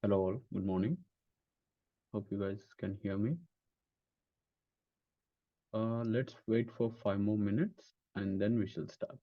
Hello all, good morning. Hope you guys can hear me. Let's wait for 5 more minutes and then we shall start.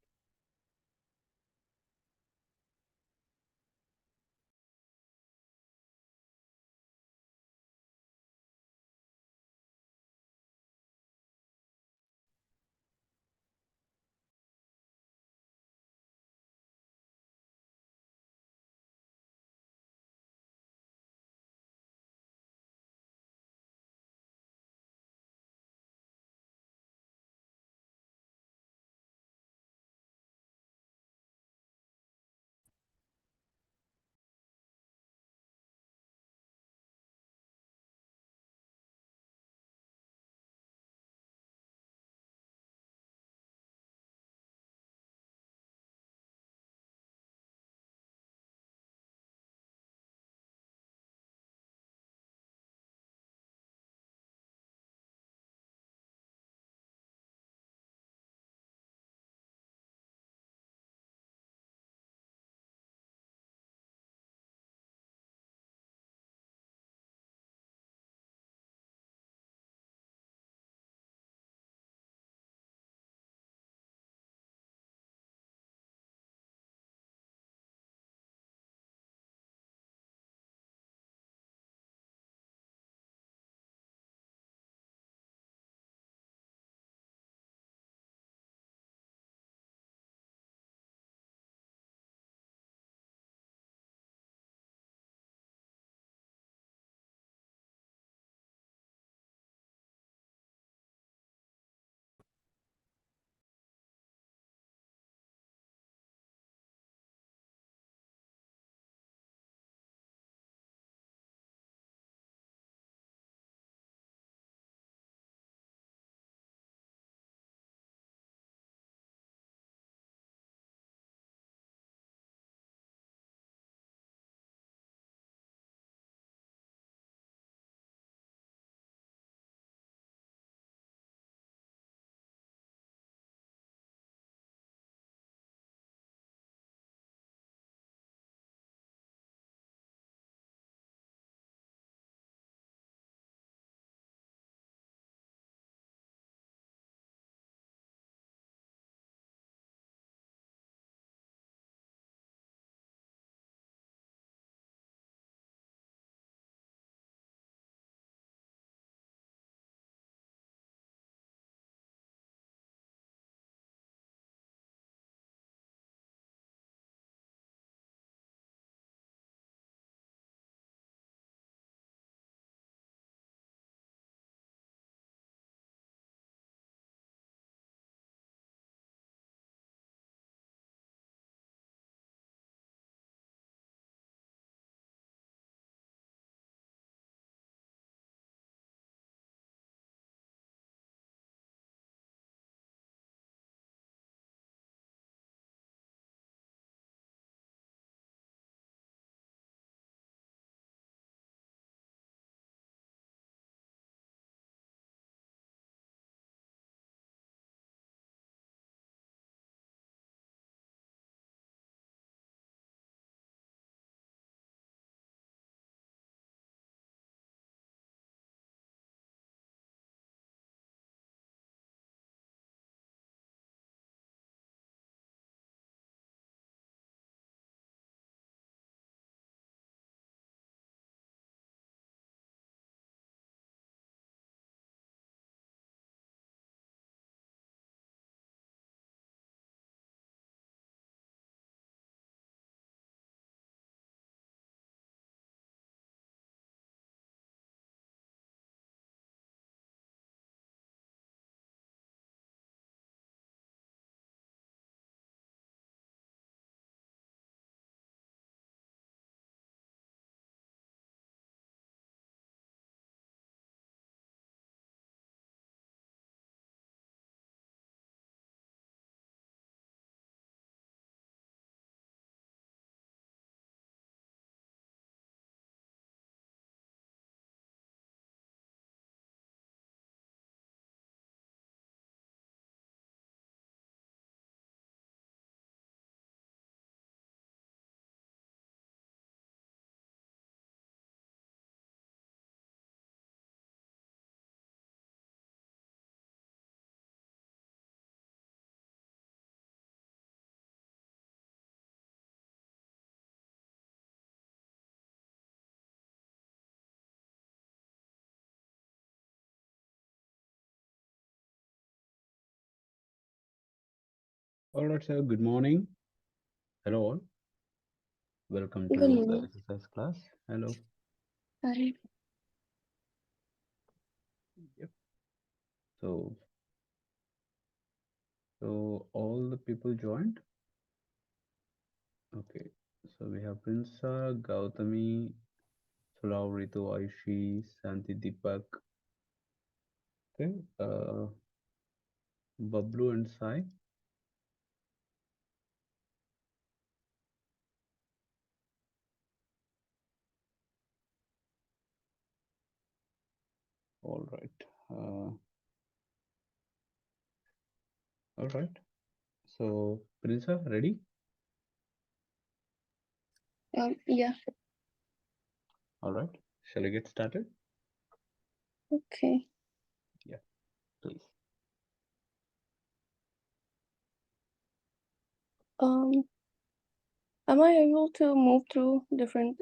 All right, sir. Good morning. Hello, all. Welcome Good to the morning. exercise class. Hello. Hi. Yep. So, so all the people joined. Okay. So we have Prinsa, Gautami, Sulavrito, Aishi, Santi, Deepak. Okay. Bablu and Sai. All right. All right. So, Prinsa, ready? Yeah. All right. Shall I get started? Okay. Yeah, please. Am I able to move through different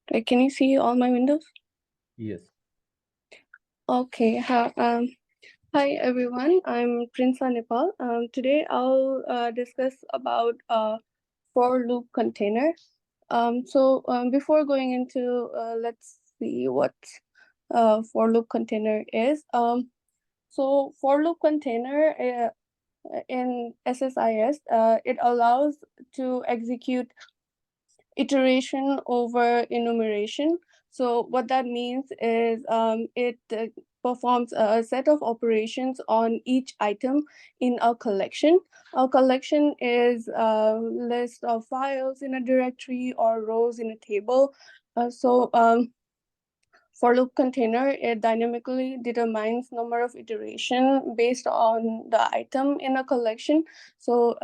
like can you see all my windows? Yes. Okay. Hi everyone. I'm Prinsa Nepal. Today I'll discuss about for loop container. Before going into let's see what for loop container is. So for loop container in SSIS, it allows to execute iteration over enumeration. So what that means is it performs a set of operations on each item in a collection. A collection is a list of files in a directory or rows in a table. For loop container, it dynamically determines number of iteration based on the item in a collection. So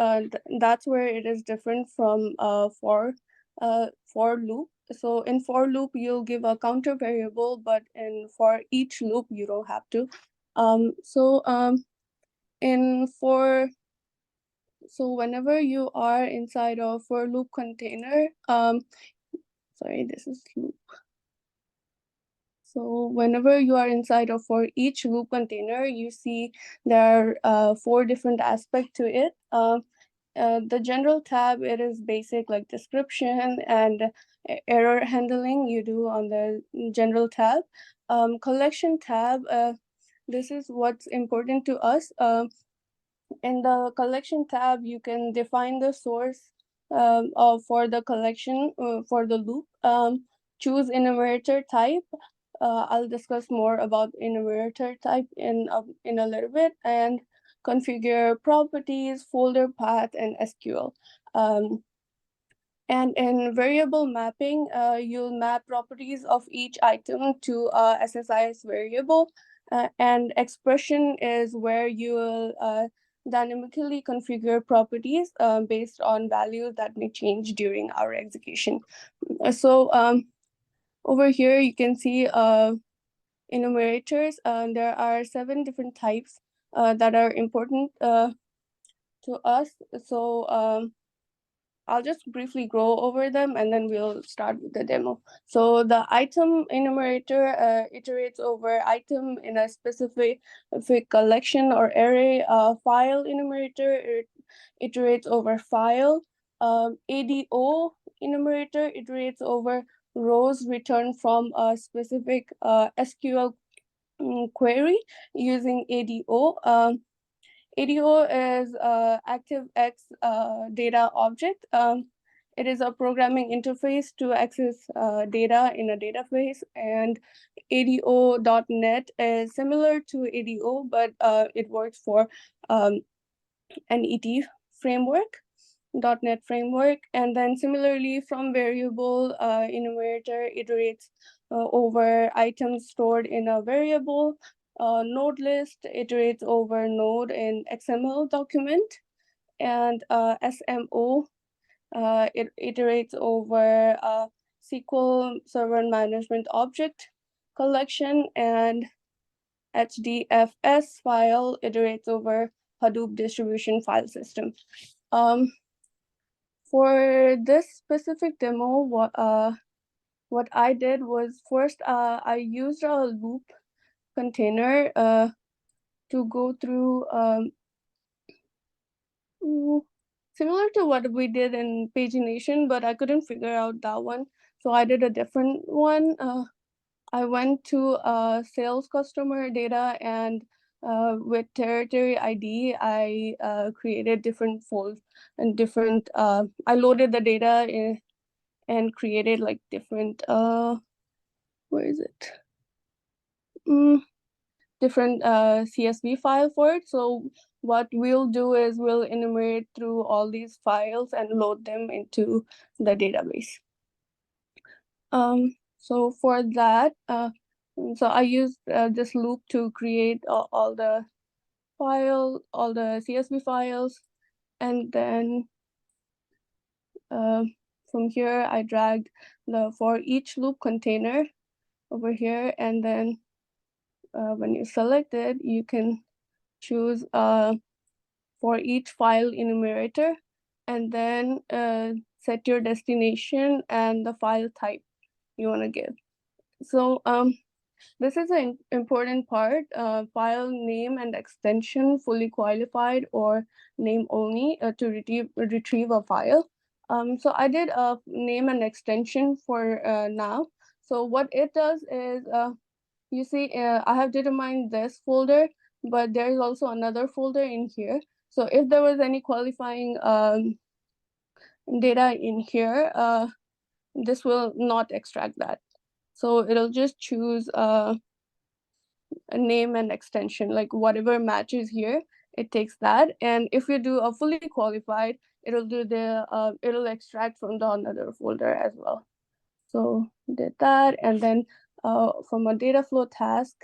that's where it is different from for loop. So in for loop, you'll give a counter variable, but in for each loop, you don't have to. Um, so um, in for so whenever you are inside of for loop container, sorry, this is loop. So whenever you are inside of for each loop container, you see there are 4 different aspects to it. The general tab, it is basic like description and error handling you do on the general tab. Collection tab, this is what's important to us. In the collection tab, you can define the source for the collection for the loop. Choose enumerator type. I'll discuss more about enumerator type in a little bit, and configure properties, folder path, and SQL. And in variable mapping, you'll map properties of each item to a SSIS variable. And expression is where you will dynamically configure properties based on values that may change during our execution. Over here, you can see enumerators. There are 7 different types that are important to us. I'll just briefly go over them and then we'll start with the demo. So the item enumerator iterates over item in a specific collection or array. File enumerator iterates over file. ADO enumerator iterates over rows returned from a specific SQL query using ADO. ADO is ActiveX data object. It is a programming interface to access data in a database, and ADO.NET is similar to ADO, but it works for NET framework. .NET framework, and then similarly from variable enumerator iterates over items stored in a variable. Node list iterates over node in XML document, and SMO it iterates over SQL Server Management Object collection, and HDFS file iterates over Hadoop distribution file system. For this specific demo, what I did was first I used a loop container to go through similar to what we did in pagination, but I couldn't figure out that one. So I did a different one. I went to sales customer data, and with territory ID, I created different folds and different, I loaded the data in, and created like different, where is it? Different CSV file for it. So what we'll do is we'll enumerate through all these files and load them into the database. So for that, so I used this loop to create all the all the CSV files, and then from here I dragged the for each loop container over here, and then when you select it, you can choose for each file enumerator, and then set your destination and the file type you want to give. So this is an important part, file name and extension fully qualified or name only to retrieve a file. So I did a name and extension for now. So what it does is, you see, I have determined this folder, but there is also another folder in here. So if there was any qualifying data in here, this will not extract that. So it'll just choose a name and extension, like whatever matches here, it takes that. And if you do a fully qualified, it'll do the it'll extract from the another folder as well. So did that, and then from a data flow task,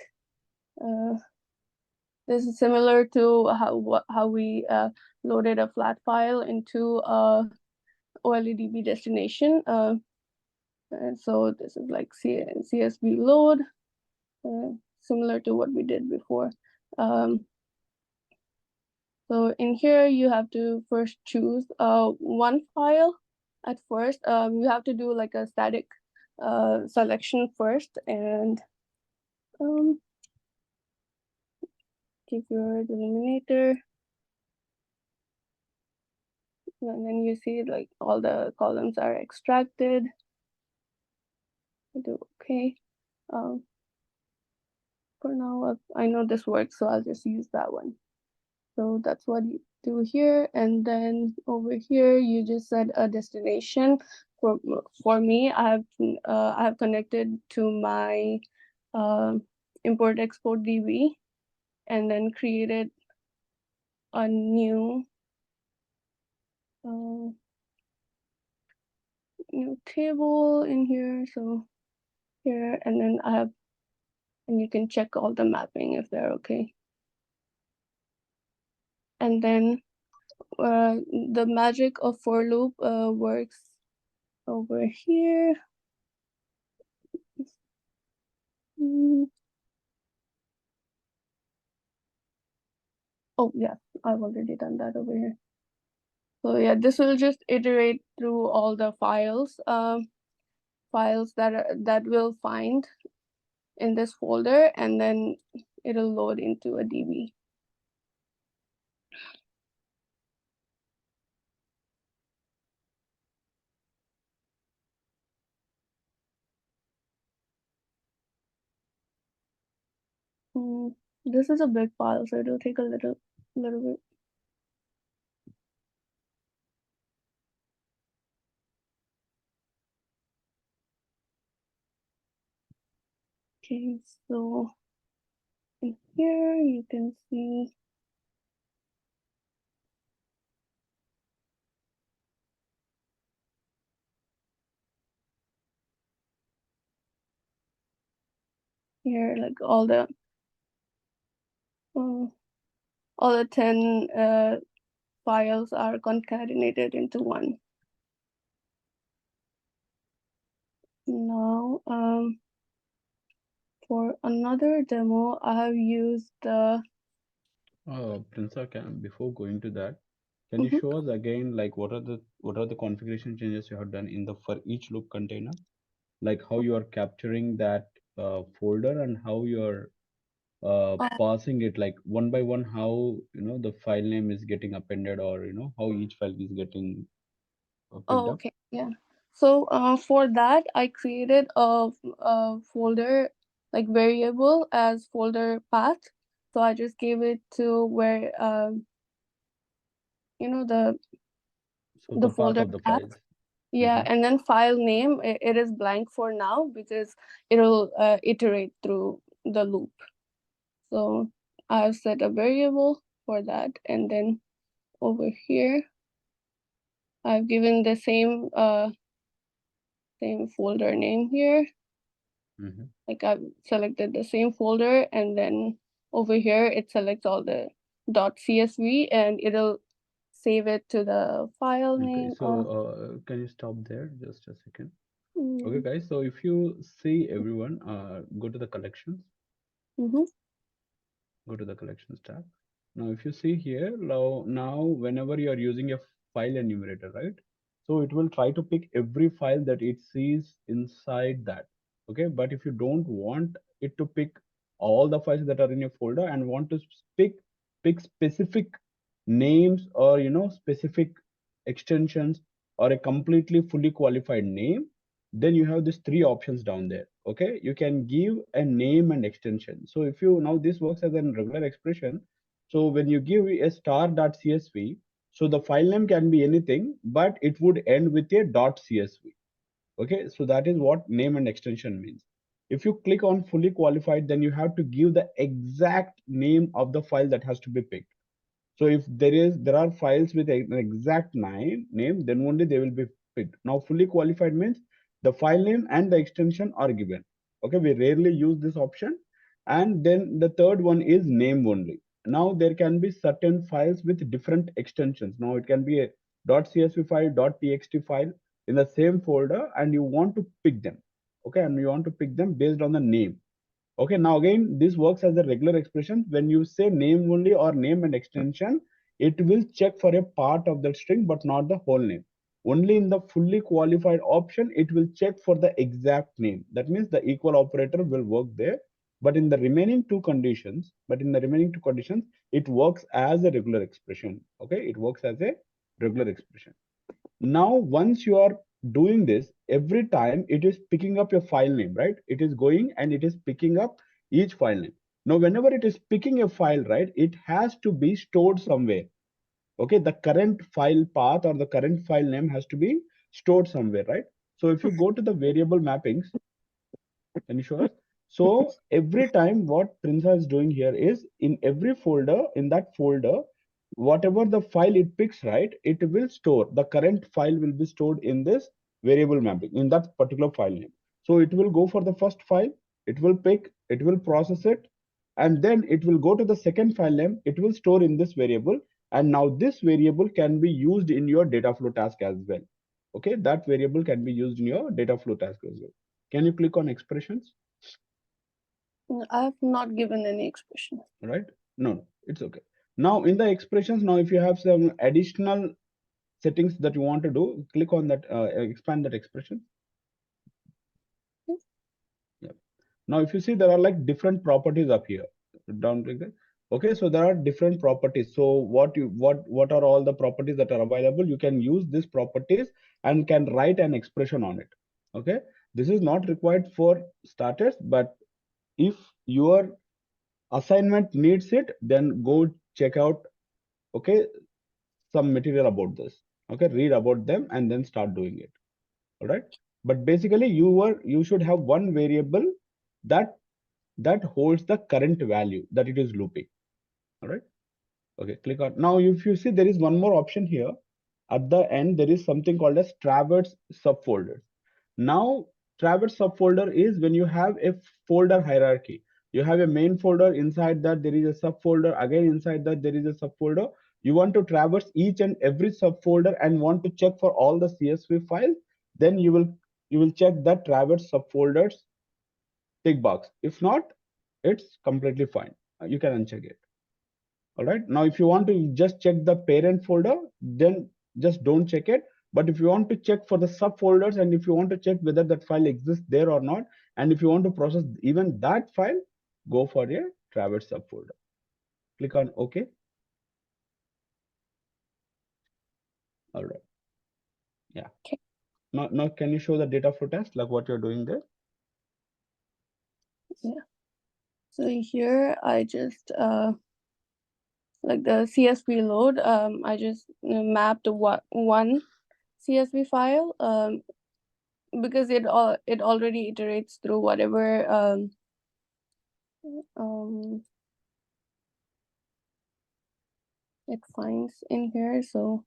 this is similar to how we loaded a flat file into OLEDB destination. And so this is like CSV load, similar to what we did before. So in here, you have to first choose one file at first. You have to do like a static selection first, and give your denominator. And then you see like all the columns are extracted. I do okay. For now, I know this works, so I'll just use that one. So that's what you do here. And then over here, you just set a destination. For me, I have connected to my import export DB, and then created a new new table in here. So here, and then and you can check all the mapping if they're okay. And then the magic of for loop works over here. Oh yeah, I've already done that over here. So yeah, this will just iterate through all the files, files that we'll find in this folder, and then it'll load into a DB. This is a big file, so it'll take a little bit. Okay, so in here you can see here like all the 10 files are concatenated into one. Now, for another demo, I have used the. Prinsa, before going to that, can you show us again like what are the configuration changes you have done in the for each loop container, like how you are capturing that folder and how you're passing it like one by one, how the file name is getting appended, or how each file is getting picked up. Okay, yeah. So for that, I created a folder like variable as folder path. So I just gave it to where the So the path folder of the path. files. Yeah, Hmm. and then file name, it is blank for now because it'll iterate through the loop. So I've set a variable for that, and then over here I've given the same folder name here. Hmm. Like I've selected the same folder, and then over here it selects all the .csv, and it'll save it to the file Okay, name so of. can you stop there just a second? Okay, Mm-hmm. guys, so if you see everyone, go to the collections, Mm-hmm. go to the collections tab. Now, if you see here, now whenever you are using a file enumerator, right? So it will try to pick every file that it sees inside that. Okay, but if you don't want it to pick all the files that are in your folder and want to pick specific names, or specific extensions, or a completely fully qualified name, then you have these three options down there. Okay, you can give a name and extension. So if you now, this works as a regular expression. So when you give a star.csv, so the file name can be anything, but it would end with a .csv. Okay, so that is what name and extension means. If you click on fully qualified, then you have to give the exact name of the file that has to be picked. So if there are files with an exact name, then only they will be picked. Now fully qualified means the file name and the extension are given. Okay, we rarely use this option. And then the third one is name only. Now there can be certain files with different extensions. Now it can be a .csv file, .txt file in the same folder, and you want to pick them. Okay, and you want to pick them based on the name. Okay, now again, this works as a regular expression. When you say name only or name and extension, it will check for a part of that string, but not the whole name. Only in the fully qualified option, it will check for the exact name. That means the equal operator will work there. But in the remaining two conditions, it works as a regular expression. Okay, it works as a regular expression. Now, once you are doing this, every time it is picking up your file name, right? It is going and it is picking up each file name. Now, whenever it is picking a file, right, it has to be stored somewhere. Okay, the current file path or the current file name has to be stored somewhere, right? So if you go to the variable mappings, can you show us? So every time what Prinsa is doing here is, in every folder, in that folder, whatever the file it picks, right, it will store, the current file will be stored in this variable mapping, in that particular file name. So it will go for the first file, it will pick, it will process it, and then it will go to the second file name, it will store in this variable. And now this variable can be used in your data flow task as well. Okay, that variable can be used in your data flow task as well. Can you click on expressions? I have not given any expression. Right? No, it's okay. Now in the expressions, now if you have some additional settings that you want to do, click on that, expand that expression. Yeah. Now if you see, there are like different properties up here. Down click there. Okay, so there are different properties. So what are all the properties that are available? You can use these properties and can write an expression on it. Okay, this is not required for starters, but if your assignment needs it, then go check out, okay, some material about this. Okay, read about them and then start doing it. All right, but basically you should have one variable that holds the current value that it is looping. All right, okay, click on. Now if you see, there is one more option here. At the end, there is something called as traverse subfolders. Now, traverse subfolder is when you have a folder hierarchy. You have a main folder, inside that there is a subfolder, again inside that there is a subfolder. You want to traverse each and every subfolder and want to check for all the CSV files, then you will check that traverse subfolders tick box. If not, it's completely fine. You can uncheck it. All right, now if you want to just check the parent folder, then just don't check it. But if you want to check for the subfolders, and if you want to check whether that file exists there or not, and if you want to process even that file, go for a Traverse subfolder. Click on OK. All right. Yeah. Okay. Now can you show the data flow test, like what you're doing there? Yeah. So here I just like the CSV load. I just mapped one CSV file. Because it already iterates through whatever it finds in here. So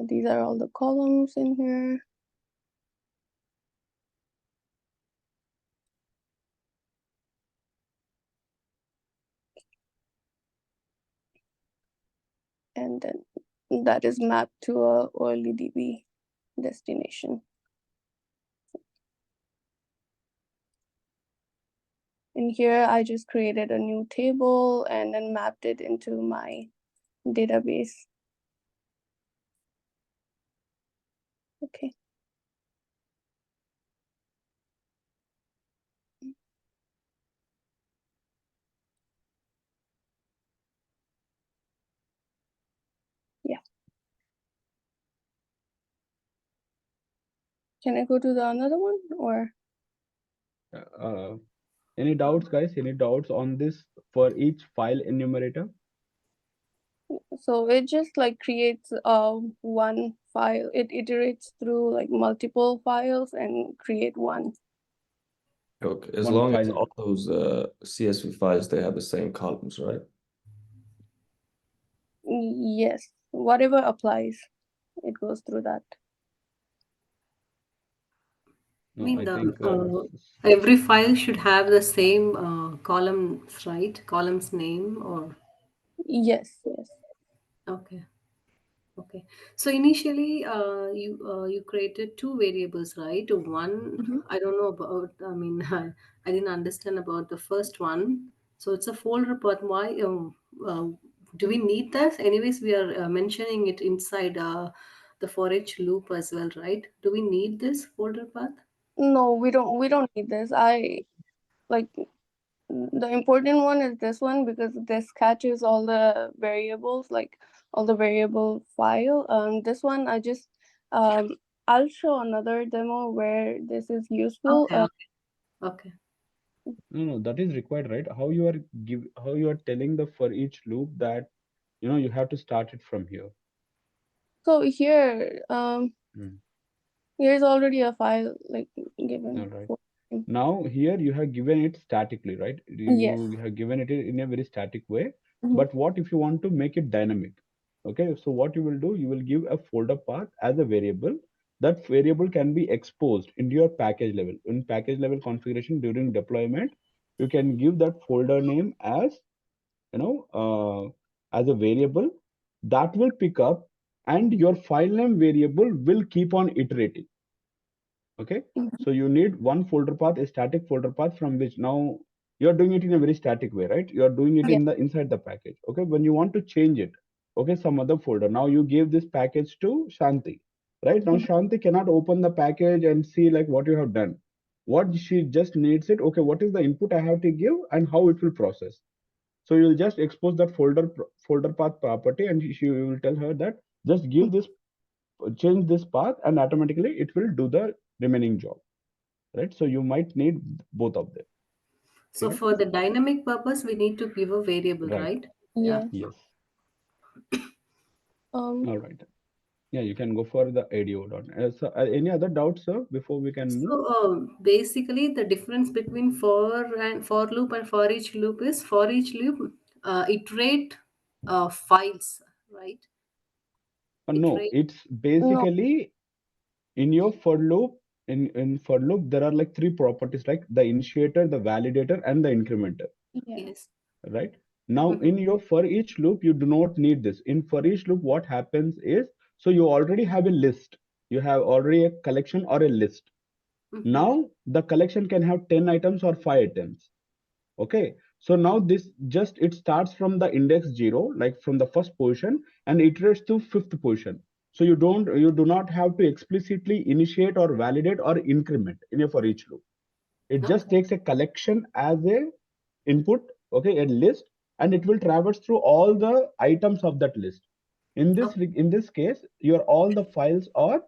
these are all the columns in here. And then that is mapped to a OLEDB destination. In here, I just created a new table and then mapped it into my database. Okay. Yeah. Can I go to the another one or? Any doubts, guys? Any doubts on this for each file enumerator? So it just like creates one file. It iterates through like multiple files and create one. Okay, as One long as file. all those CSV files they have the same columns, right? Yes, whatever applies, it goes through that. No, mean I the think every file should have the same columns, right? Columns name or Yes. okay. Okay. So initially, you created two variables, right? One, Mm-hmm. I don't know about. I mean, I didn't understand about the first one. So it's a folder path. Why? Do we need that? Anyways, we are mentioning it inside the for each loop as well, right? Do we need this folder path? No, we don't. We don't need this. I like the important one is this one because this catches all the variables, like all the variable file. This one I just I'll show another demo where this is useful. Okay. Okay. Okay. no, that is required, right? How you are telling the for each loop that you have to start it from here. So here Hmm. here's already a file like given. All right. For Now here you have given it statically, right? yes. You have given it in a very static way. Mhm. But what if you want to make it dynamic? Okay, so what you will do, you will give a folder path as a variable. That variable can be exposed into your package level. In package level configuration during deployment, you can give that folder name as as a variable that will pick up, and your file name variable will keep on iterating. Okay, Mhm. so you need one folder path, a static folder path, from which now you're doing it in a very static way, right? You're doing it Yeah. in the inside the package. Okay, when you want to change it, okay, some other folder, now you give this package to Shanti, right? Now Mhm. Shanti cannot open the package and see like what you have done. What she just needs it, okay, what is the input I have to give and how it will process. So you'll just expose that folder path property, and she will tell her that just give this, change this path, and automatically it will do the remaining job, right? So you might need both of them. So Okay, for the dynamic purpose, we need to give a variable, right? right? Yeah. Yeah. Yes. Um. All right. Yeah, you can go for the ADO dot. So, any other doubts, sir, before we can move? So basically, the difference between for loop and for each loop is for each loop iterate files, right? No, Iterate. it's No. basically in your for loop. In for loop, there are like three properties, like the initiator, the validator, and the incrementer. Yeah. Yes. Right? Now, Mm-hmm. in your for each loop, you do not need this. In for each loop, what happens is, so you already have a list. You have already a collection or a list. Mm-hmm. Now, the collection can have 10 items or 5 items. Okay. So now this it starts from the index 0, like from the first position, and iterates to fifth position. So you do not have to explicitly initiate or validate or increment in a for each loop. It just Okay. takes a collection as a input, okay, a list, and it will traverse through all the items of that list. In this case, your all the files are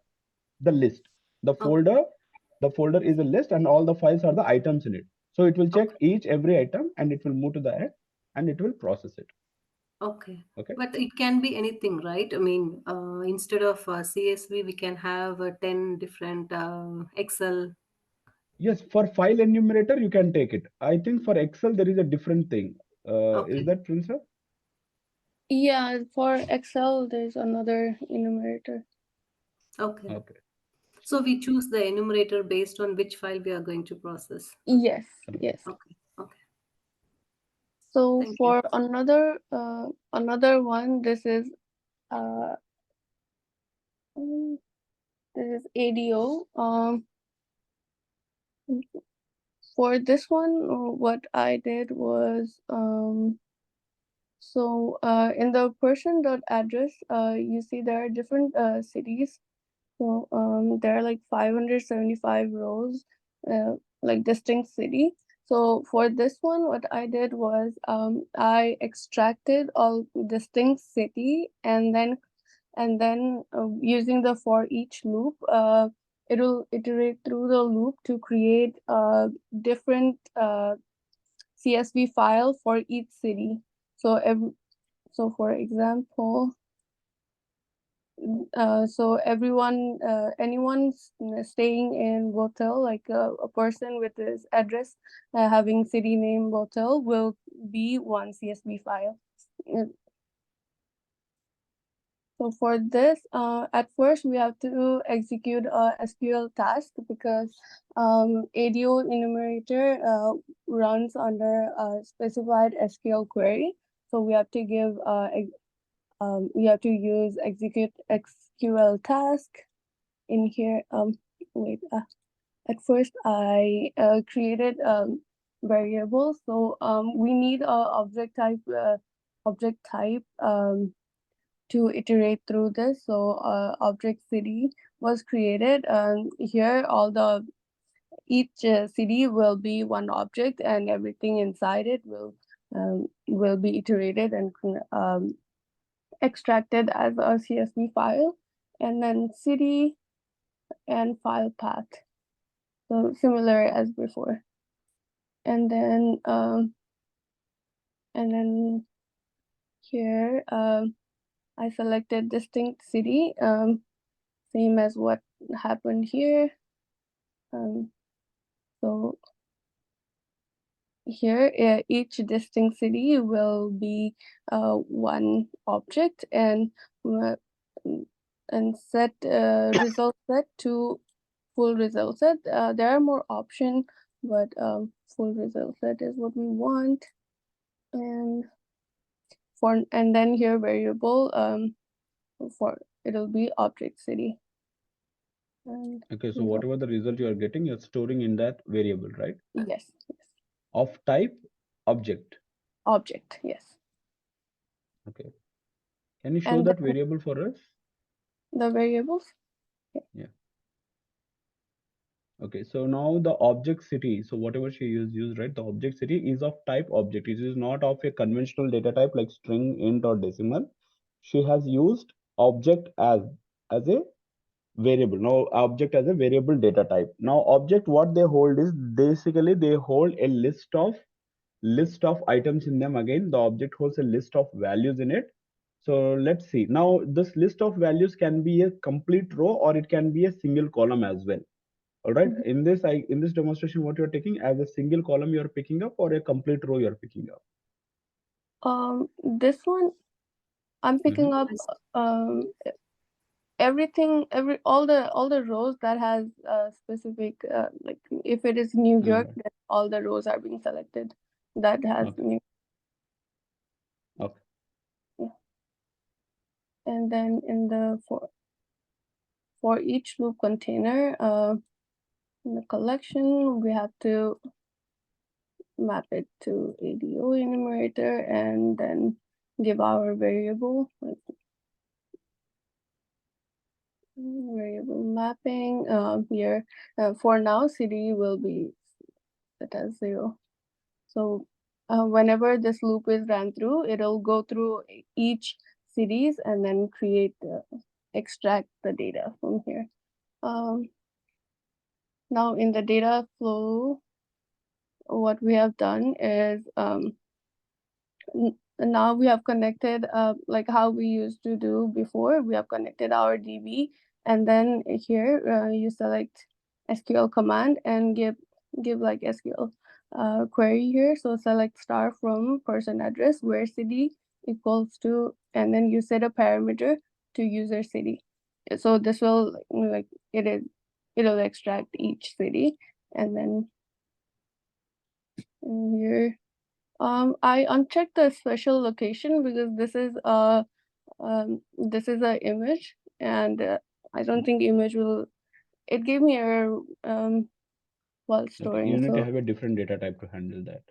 the list. The Okay. folder is a list, and all the files are the items in it. So it will check Okay. every item, and it will move to the end, and it will process it. Okay. Okay. But it can be anything, right? I mean, instead of CSV, we can have 10 different Excel. Yes, for file enumerator, you can take it. I think for Excel, there is a different thing. Is Okay. that Prince? Yeah, for Excel, there's another enumerator. Okay. Okay. So we choose the enumerator based on which file we are going to process. Yes, yes. Okay. Okay. So Thank you. for another one, this is uh this is ADO. For this one, what I did was so in the person.address, you see there are different cities. So there are like 575 rows, like distinct city. So for this one, what I did was I extracted all distinct city, and then using the for each loop, it'll iterate through the loop to create different CSV file for each city. So for example, so anyone staying in Botel, like a person with this address having city name Botel, will be one CSV file. So for this, at first we have to execute a SQL task because ADO enumerator runs under a specified SQL query. So we have to give we have to use execute SQL task in here. Wait. At first, I created variables. So we need a object type to iterate through this. So object city was created, and here each city will be one object, and everything inside it will be iterated and extracted as a CSV file, and then city and file path. So similar as before, and then here I selected distinct city, same as what happened here. So here each distinct city will be one object, and set result set to full result set. There are more options, but full result set is what we want. And then here variable for it'll be object city. And Okay, so whatever the result you are getting, you're storing in that variable, right? yes, Of type object. object, yes. Okay. Can you show And that variable for us? the variables. Yeah. Okay, so now the object city, so whatever she used, right? The object city is of type object. It is not of a conventional data type like string, int, or decimal. She has used object as a variable. Now object as a variable data type. Now object, what they hold is basically they hold a list of items in them. Again, the object holds a list of values in it. So let's see. Now this list of values can be a complete row, or it can be a single column as well. All right. In this demonstration, what you're taking as a single column you're picking up, or a complete row you're picking up? This one I'm picking up everything, all the rows that has specific like if it is New York, then all the rows are being selected that has New. Okay. Yeah. And then in the for each loop container, in the collection we have to map it to ADO enumerator and then give our variable. variable mapping here. For now, CD will be set as 0. So whenever this loop is ran through, it'll go through each series and then extract the data from here. Now in the data flow, what we have done is now we have connected like how we used to do before. We have connected our DB, and then here you select SQL command and give like SQL query here. So select star from person address where city equals to, and then you set a parameter to user city. So this will like it'll extract each city, and then here I unchecked the special location because this is a image, and I don't think image will. It gave me error while Okay, storing. you need to So have a different data type to handle that.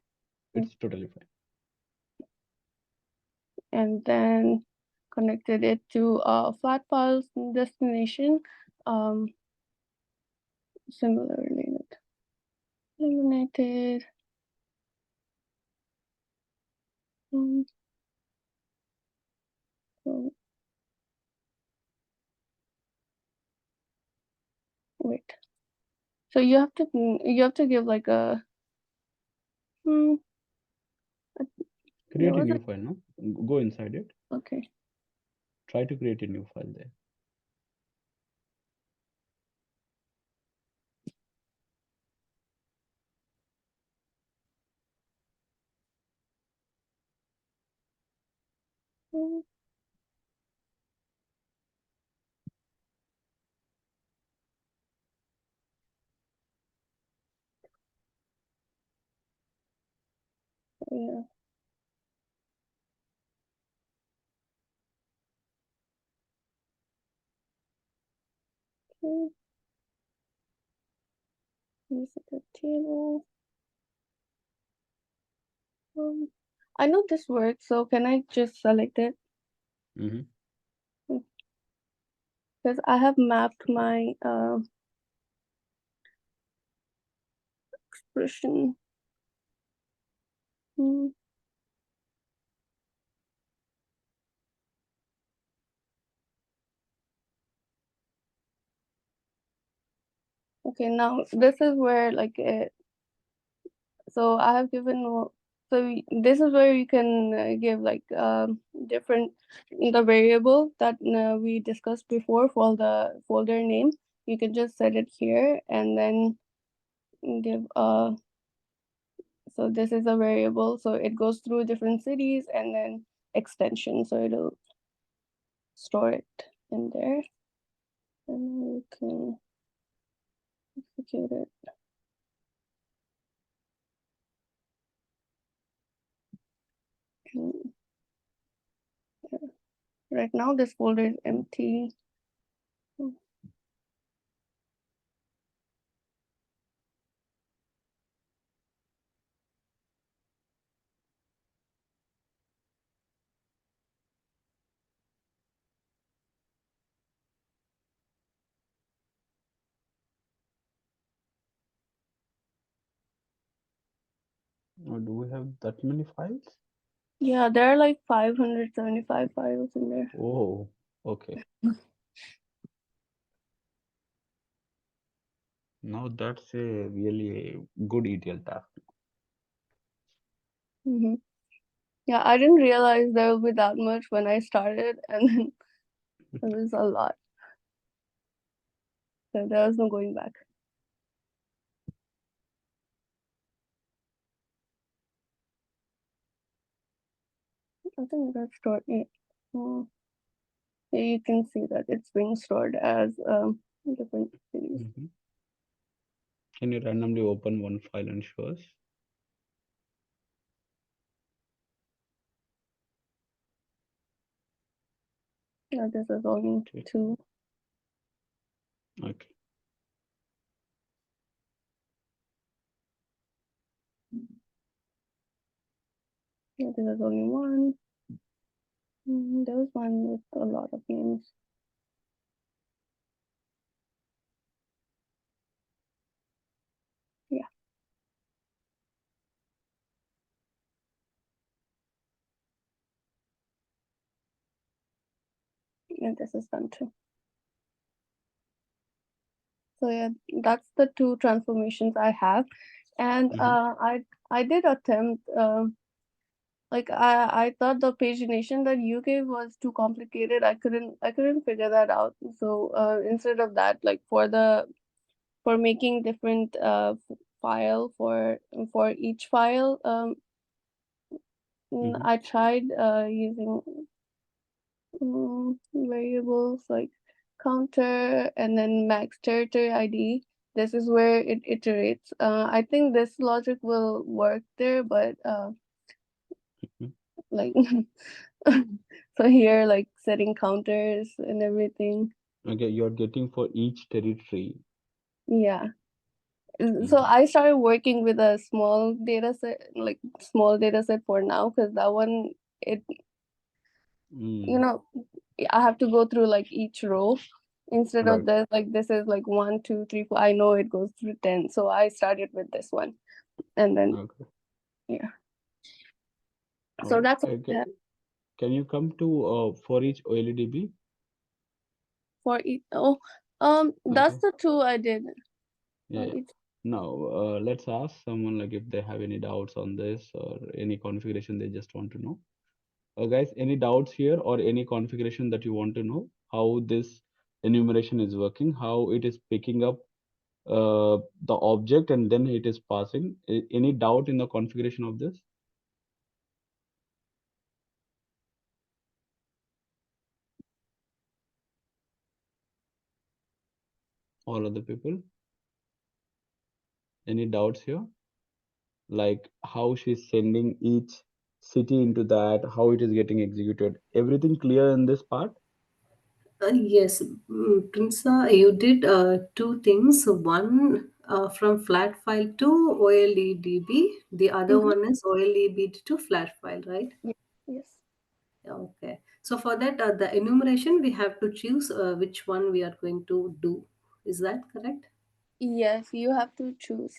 It's totally fine. and then connected it to a flat files destination. Similarly, eliminated. So wait. So you have to give like a Create a new file, no? Go inside it. Okay. Try to create a new file there. Yeah. Okay. Use the table. I know this works, so can I just select it? Because I have mapped my expression. Okay, now this is where like so I have given, so this is where you can give like different, the variable that we discussed before for the folder name. You can just set it here and then give so this is a variable, so it goes through different cities and then extension, so it'll store it in there, and we can execute it. Right now this folder is empty. Or do we have that many files? Yeah, there are like 575 files in there. Oh, okay. Now that's a really good ETL task. Yeah, I didn't realize there will be that much when I started, and then there was a lot. So there was no going back. I think that's stored. Yeah. You can see that it's being stored as different cities. Can you randomly open one file and show us? Yeah, this is only 2. Okay. Yeah, this is only 1. There was one with a lot of names. and this is done too. So yeah, that's the two transformations I have, and I did attempt. Like I thought the pagination that you gave was too complicated. I couldn't figure that out. So instead of that, like for making different file for each file, I tried using variables like counter and then max territory ID. This is where it iterates. I think this logic will work there, but like so here, like setting counters and everything. Okay, you're getting for each territory. Yeah. So I started working with a small data set, like small data set for now, because that one, it you know, I have to go through like each row instead of this. Like this is like 1, 2, 3, 4. I know it goes through 10, so I started with this one, and then yeah. So that's okay. Can you come to for each OLEDB? For each. Oh, that's the two I did. Yeah. Now let's ask someone like if they have any doubts on this or any configuration they just want to know. Guys, any doubts here or any configuration that you want to know how this enumeration is working, how it is picking up the object and then it is passing? Any doubt in the configuration of this? All other people? Any doubts here? Like how she's sending each city into that, how it is getting executed. Everything clear in this part? Yes, Prinsa, you did two things. One from flat file to OLEDB. The other one is OLEDB to flat file, right? Yes. Okay. So for that, the enumeration, we have to choose which one we are going to do. Is that correct? Yes, you have to choose.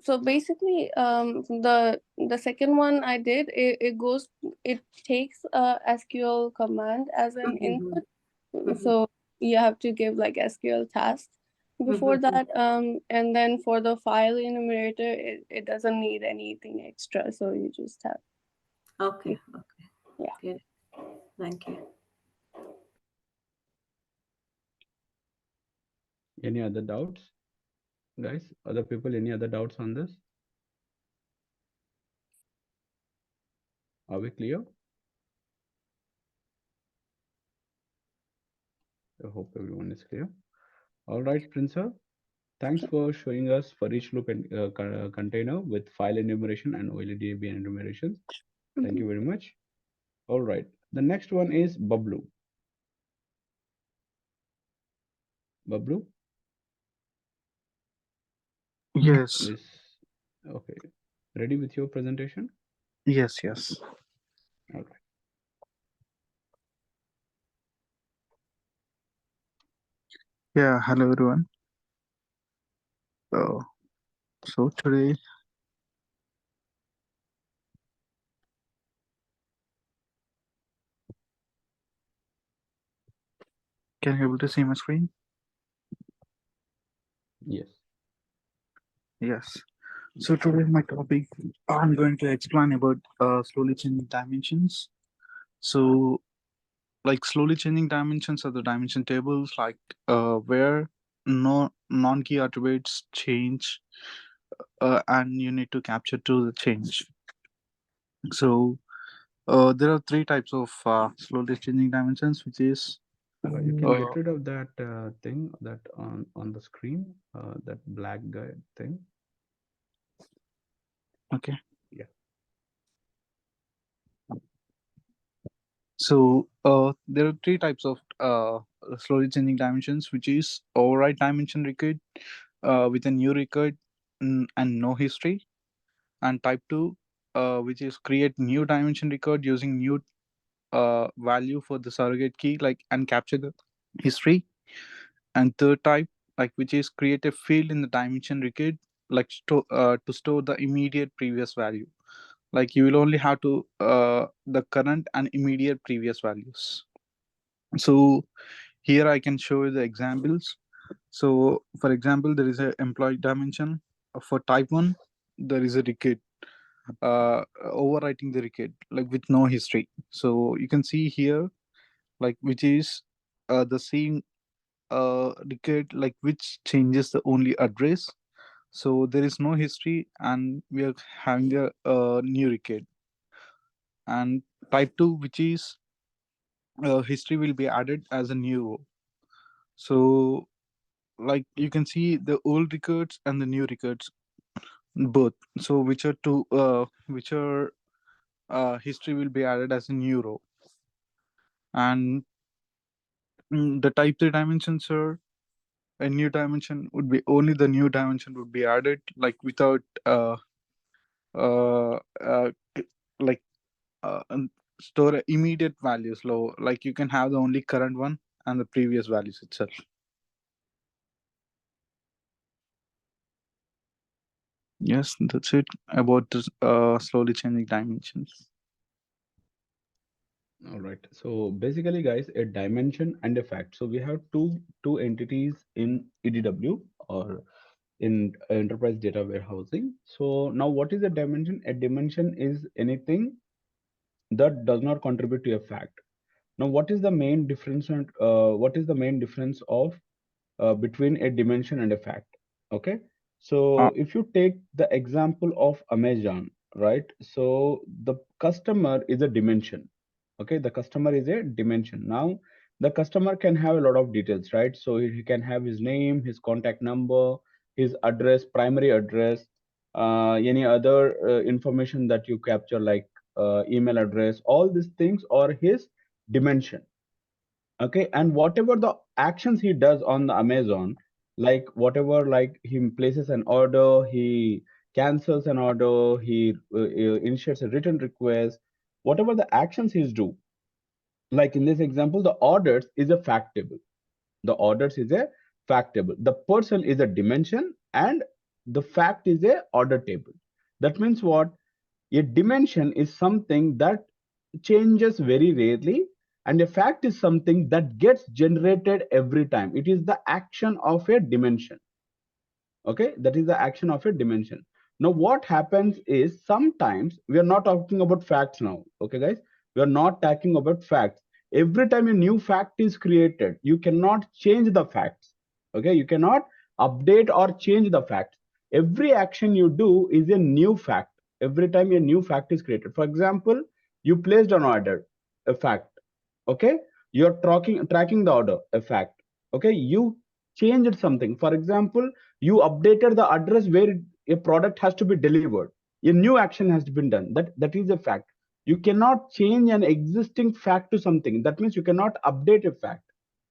So basically, the second one I did, it takes a SQL command as an input. So you have to give like SQL tasks before that. And then for the file enumerator, it doesn't need anything extra. So you just have. Okay. Yeah. Okay. Thank you. Any other doubts? Guys, other people, any other doubts on this? Are we clear? I hope everyone is clear. All right, Prinsa. Thanks for showing us for each loop and container with file enumeration and OLEDB enumeration. Thank you very much. All right. The next one is Bablu. Bablu? Yes. Is okay. Ready with your presentation? Yes. All right. Yeah. Hello, everyone. So today, can you able to see my screen? Yes. Yes. So today, my topic, I'm going to explain about slowly changing dimensions. So, like slowly changing dimensions are the dimension tables, like where no non-key attributes change, and you need to capture to the change. So there are three types of slowly changing dimensions, which is You can get rid of that thing that on the screen, that black guy thing. okay. Yeah. So there are three types of slowly changing dimensions, which is override dimension record with a new record and no history, and type 2, which is create new dimension record using new value for the surrogate key, like, and capture the history. And third type, like, which is create a field in the dimension record, like to store the immediate previous value. Like you will only have to the current and immediate previous values. So here I can show you the examples. So for example, there is a employee dimension. For type 1, there is a record overwriting the record like with no history. So you can see here like which is the same record like which changes the only address. So there is no history and we are having a new record. And type 2, which is history, will be added as a new row. So like you can see the old records and the new records both. So which are history will be added as a new row. And the type 3 dimensions are a new dimension would be only the new dimension would be added like without uh, uh like store immediate values low, like you can have the only current one and the previous values itself. Yes, that's it about this slowly changing dimensions. All right. So basically, guys, a dimension and a fact. So we have two entities in EDW or in enterprise data warehousing. So now, what is a dimension? A dimension is anything that does not contribute to a fact. Now, what is the main difference? What is the main difference of between a dimension and a fact? Okay. Uh, So if you take the example of Amazon, right? So the customer is a dimension. Okay, the customer is a dimension. Now the customer can have a lot of details, right? So he can have his name, his contact number, his address, primary address, any other information that you capture like email address. All these things are his dimension. Okay, and whatever the actions he does on the Amazon, like whatever, like he places an order, he cancels an order, he initiates a written request, whatever the actions he's do, like in this example, the orders is a fact table. The orders is a fact table. The person is a dimension and the fact is a order table. That means what? A dimension is something that changes very rarely, and a fact is something that gets generated every time. It is the action of a dimension. Okay, that is the action of a dimension. Now what happens is sometimes we are not talking about facts now. Okay guys, we are not talking about facts. Every time a new fact is created, you cannot change the facts. Okay, you cannot update or change the facts. Every action you do is a new fact. Every time a new fact is created, for example, you placed an order, a fact. Okay, you're tracking the order, a fact. Okay, you changed something, for example, you updated the address where a product has to be delivered, a new action has been done, that is a fact. You cannot change an existing fact to something. That means you cannot update a fact.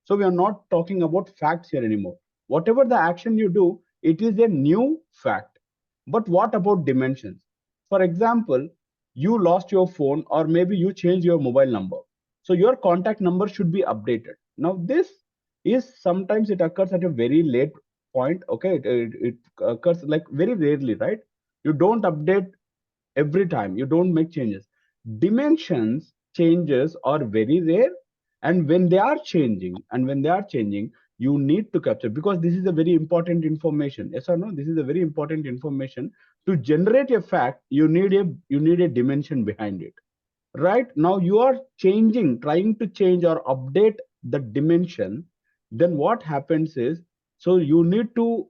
So we are not talking about facts here anymore. Whatever the action you do, it is a new fact. But what about dimensions? For example, you lost your phone or maybe you changed your mobile number, so your contact number should be updated. Now this is sometimes it occurs at a very late point. Okay, it occurs like very rarely, right? You don't update every time, you don't make changes. Dimensions changes are very rare, and when they are changing, you need to capture, because this is a very important information. Yes or no? This is a very important information. To generate a fact, you need a dimension behind it. Right now you are trying to change or update the dimension. Then what happens is, so you need to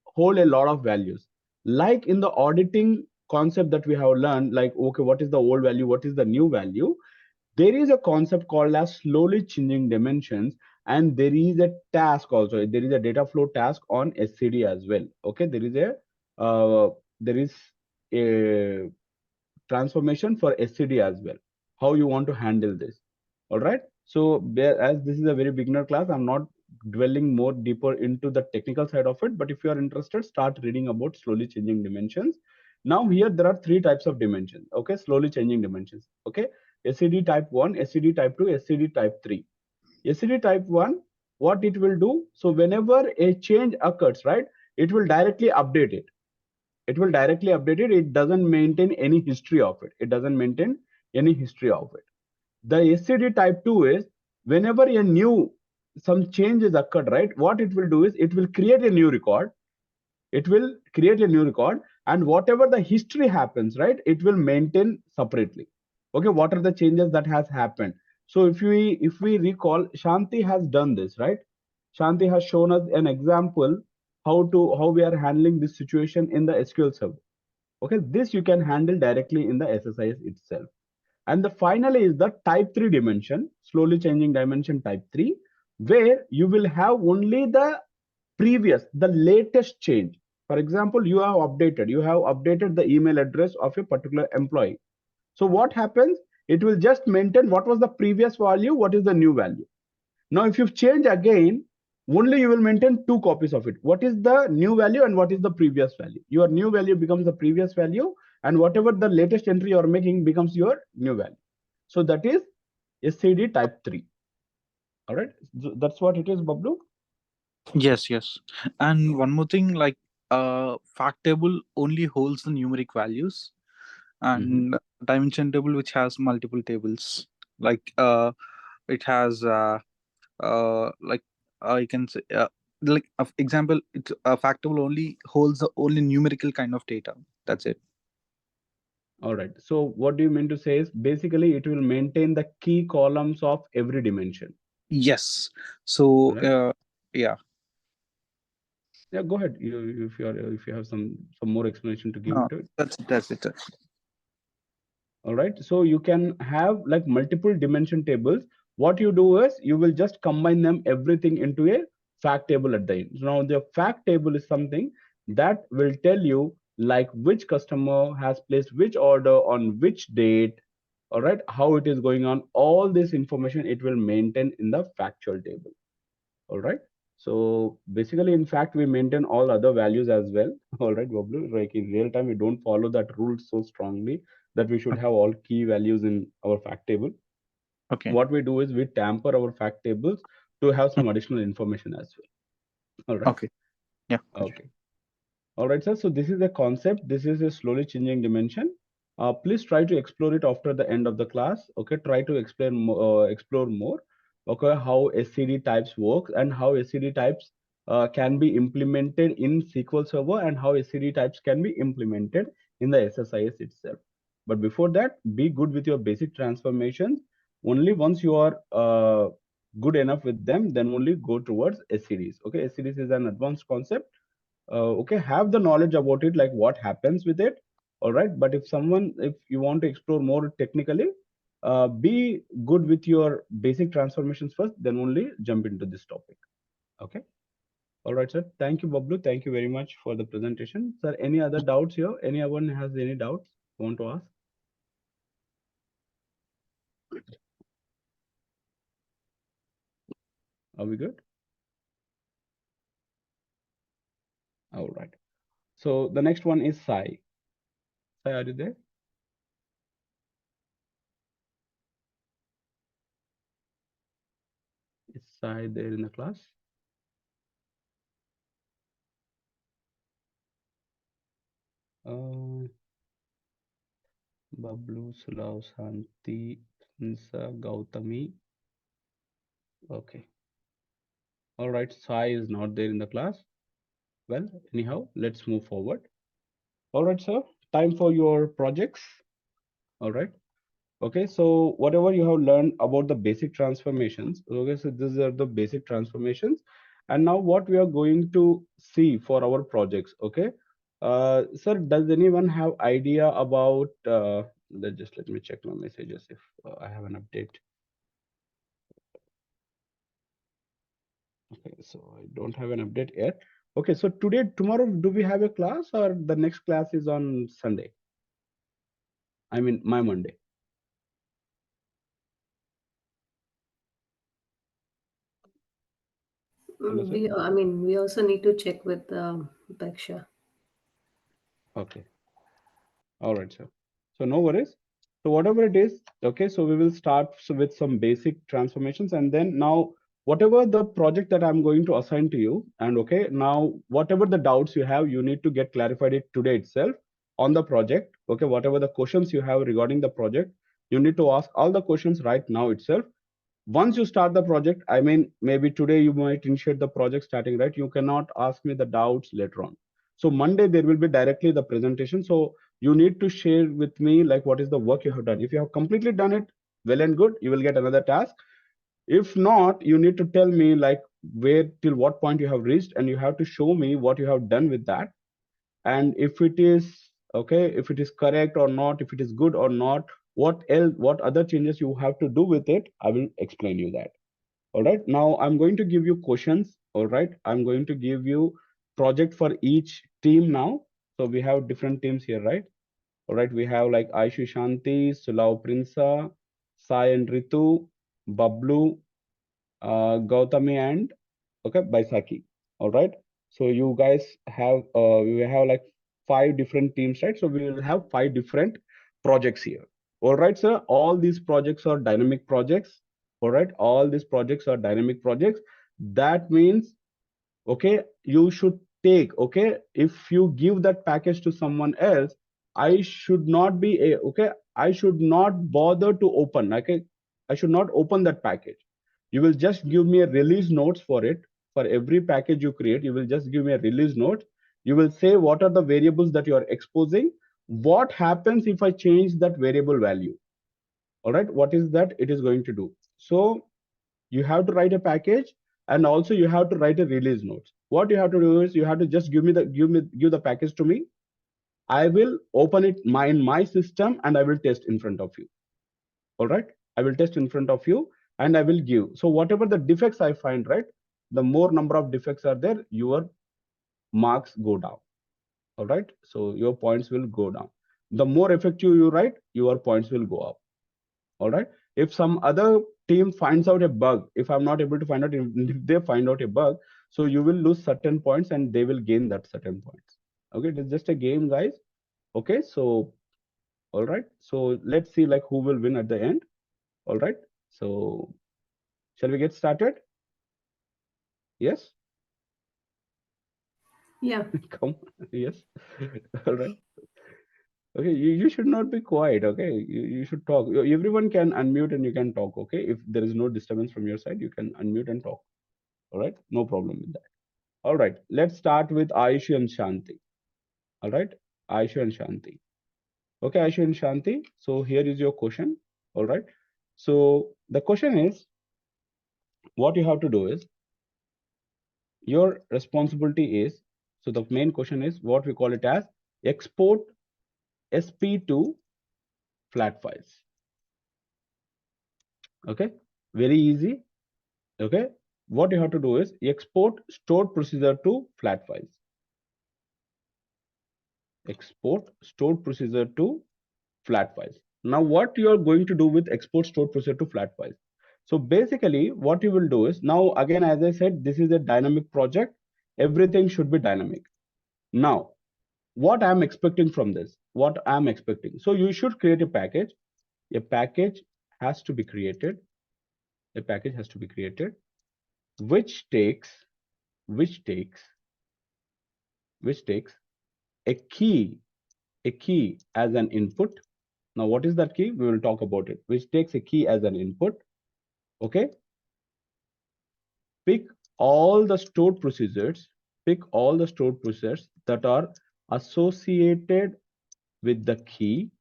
hold a lot of values. Like in the auditing concept that we have learned, like, okay, what is the old value, what is the new value? There is a concept called as slowly changing dimensions, and there is a task also. There is a data flow task on SCD as well. Okay, there is a transformation for SCD as well. How you want to handle this? All right. So as this is a very beginner class, I'm not dwelling more deeper into the technical side of it. But if you are interested, start reading about slowly changing dimensions. Now here there are three types of dimensions. Okay, slowly changing dimensions. Okay, SCD type 1, SCD type 2, SCD type 3. SCD type 1, what it will do? So whenever a change occurs, right, it will directly update it. It will directly update it. It doesn't maintain any history of it. It doesn't maintain any history of it. The SCD type 2 is whenever some changes occurred, right, what it will do is it will create a new record. It will create a new record, and whatever the history happens, right, it will maintain separately. Okay, what are the changes that has happened? So if we recall, Shanti has done this, right? Shanti has shown us an example how we are handling this situation in the SQL server. Okay, this you can handle directly in the SSIS itself. And the finally is the type 3 dimension, slowly changing dimension type 3, where you will have only the the latest change. For example, you have updated the email address of a particular employee. So what happens? It will just maintain what was the previous value, what is the new value. Now, if you change again, only you will maintain 2 copies of it. What is the new value and what is the previous value? Your new value becomes the previous value, and whatever the latest entry you are making becomes your new value. So that is SCD type 3. All right, that's what it is, Bablu. Yes, yes. And one more thing, like fact table only holds the numeric values, and dimension table which has multiple tables. Like it has like I can say like example, it's a fact table only holds the only numerical kind of data. That's it. All right. So what do you mean to say is basically it will maintain the key columns of every dimension. Yes. So Right. yeah. Yeah, go ahead. If you have some more explanation to give No, into it. that's it. All right. So you can have like multiple dimension tables. What you do is you will just combine them everything into a fact table at the end. So now the fact table is something that will tell you like which customer has placed which order on which date. All right, how it is going on. All this information it will maintain in the factual table. All right. So basically, in fact, we maintain all other values as well. All right, Bablu, like in real time, we don't follow that rule so strongly that we should have all key values in our fact table. Okay. What we do is we tamper our fact tables to have some additional information as well. All right. Okay. Yeah. Okay. All right, sir. So this is a concept. This is a slowly changing dimension. Please try to explore it after the end of the class. Okay, try to explore more. Okay, how SCD types work and how SCD types can be implemented in SQL Server and how SCD types can be implemented in the SSIS itself. But before that, be good with your basic transformations. Only once you are good enough with them, then only go towards SCDs. Okay, SCDs is an advanced concept. Okay, have the knowledge about it, like what happens with it. All right, but if you want to explore more technically, be good with your basic transformations first, then only jump into this topic. Okay. All right, sir. Thank you, Bablu. Thank you very much for the presentation. Sir, any other doubts here? Anyone has any doubts want to ask? Are we good? All right. So the next one is Sai. Sai, are you there? Is Sai there in the class? Bablu, Sulav, Santi, Insa, Gautami. Okay. All right. Sai is not there in the class. Well, anyhow, let's move forward. All right, sir. Time for your projects. All right. Okay. So whatever you have learned about the basic transformations. Okay. So these are the basic transformations. And now what we are going to see for our projects. Okay. Sir, does anyone have idea about, let me check my messages if I have an update. Okay, so I don't have an update yet. Okay, so tomorrow, do we have a class or the next class is on Sunday? I mean, my Monday. Hello, sir? We also need to check with Baksha. Okay. All right, sir. So no worries. So whatever it is, okay, so we will start with some basic transformations, and then now whatever the project that I'm going to assign to you, and okay, now whatever the doubts you have, you need to get clarified it today itself on the project. Okay, whatever the questions you have regarding the project, you need to ask all the questions right now itself. Once you start the project, I mean, maybe today you might initiate the project starting, right? You cannot ask me the doubts later on. So Monday, there will be directly the presentation. So you need to share with me like what is the work you have done. If you have completely done it, well and good, you will get another task. If not, you need to tell me like where till what point you have reached, and you have to show me what you have done with that. And if it is okay, if it is correct or not, if it is good or not, what else, what other changes you have to do with it, I will explain you that. All right, now I'm going to give you questions. All right, I'm going to give you project for each team now. So we have different teams here, right? All right, we have like Aishu Shanti, Sulao Prinsa, Sai and Ritu, Bablu, Gautami, and okay, Baisaki. All right, so you guys have we have like 5 different teams, right? So we will have 5 different projects here. All right, sir, all these projects are dynamic projects. All right, all these projects are dynamic projects. That means, okay, you should take, okay, if you give that package to someone else, I should not be a, okay, I should not bother to open, okay, I should not open that package. You will just give me a release notes for it. For every package you create, you will just give me a release note. You will say what are the variables that you are exposing, what happens if I change that variable value. All right, what is that it is going to do. So you have to write a package, and also you have to write a release notes. What you have to do is you have to just give the package to me. I will open it in my system, and I will test in front of you. All right, I will test in front of you, and I will give. So whatever the defects I find, right, the more number of defects are there, your marks go down. All right, so your points will go down. The more effective you write, your points will go up. All right, if some other team finds out a bug, if I'm not able to find out, if they find out a bug, so you will lose certain points and they will gain that certain points. Okay, it's just a game, guys. Okay, so all right, so let's see like who will win at the end. All right, so shall we get started? Yes. Yeah. Come. Yes. All right. Okay, you should not be quiet. Okay, you should talk. Everyone can unmute and you can talk. Okay, if there is no disturbance from your side, you can unmute and talk. All right, no problem with that. All right, let's start with Aishu and Shanti. All right, Aishu and Shanti. Okay, Aishu and Shanti. So here is your question. All right, so the question is, what you have to do is, your responsibility is, so the main question is what we call it as export SP to flat files. Okay, very easy. Okay, what you have to do is export stored procedure to flat files. Export stored procedure to flat files. Now what you are going to do with export stored procedure to flat files? So basically what you will do is, now again, as I said, this is a dynamic project. Everything should be dynamic. Now what I'm expecting from this, what I'm expecting. So you should create a package. A package has to be created. A package has to be created, which takes a key as an input. Now what is that key? We will talk about it. Which takes a key as an input. Okay, pick all the stored procedures that are associated with the key,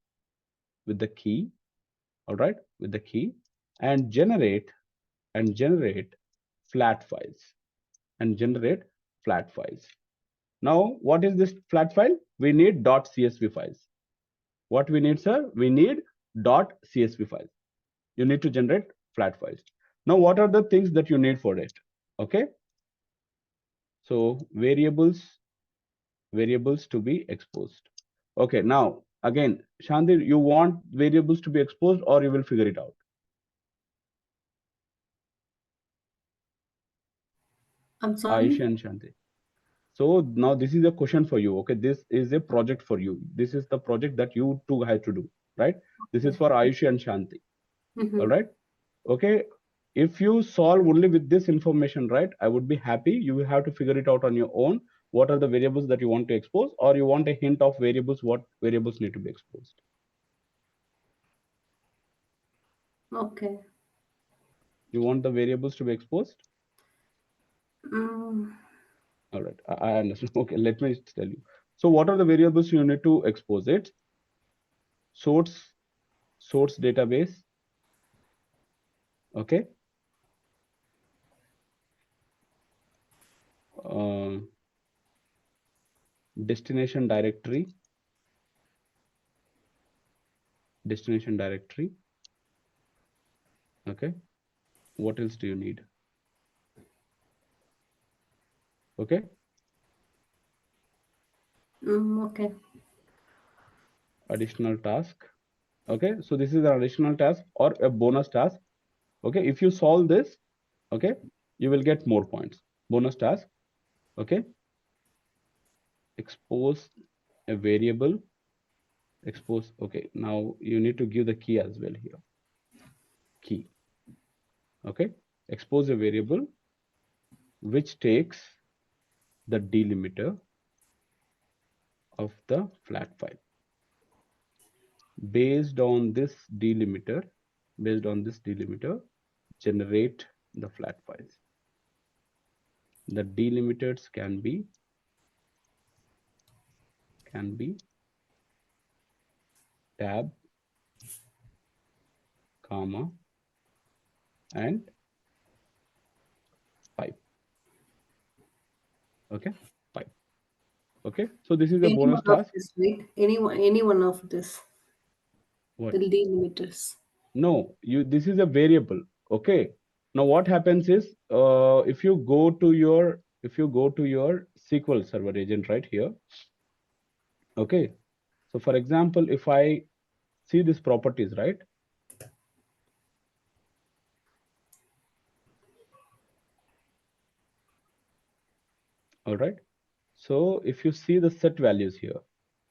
all right, with the key, and generate flat files, Now what is this flat file? We need .csv files. What we need, sir? We need .csv files. You need to generate flat files. Now what are the things that you need for it? Okay, so variables to be exposed. Okay, now again, Shanti, you want variables to be exposed or you will figure it out? I'm sorry. Aisha and Shanti. So now this is a question for you. Okay, this is a project for you. This is the project that you two have to do, right? This is for Aisha and Shanti. All right. Okay, if you solve only with this information, right, I would be happy. You will have to figure it out on your own. What are the variables that you want to expose, or you want a hint of variables, what variables need to be exposed? Okay. You want the variables to be exposed? Mm, All right, I understand. Okay, let me tell you. So what are the variables you need to expose it? Source database. Okay. Destination directory. Okay. What else do you need? Okay. okay. Additional task. Okay, so this is an additional task or a bonus task. Okay, if you solve this, okay, you will get more points. Bonus task. Okay. Expose a variable. Expose. Okay, now you need to give the key as well here. Key. Okay. Expose a variable which takes the delimiter of the flat file. Based on this delimiter, generate the flat files. The delimiters can be tab, comma, and pipe. Okay, pipe. Okay, so this is a Any bonus one of task. this, right? Any one of this. What? The delimiters. No, this is a variable. Okay. Now what happens is if you go to your SQL Server agent right here. Okay. So for example, if I see these properties, right? All right. So if you see the set values here,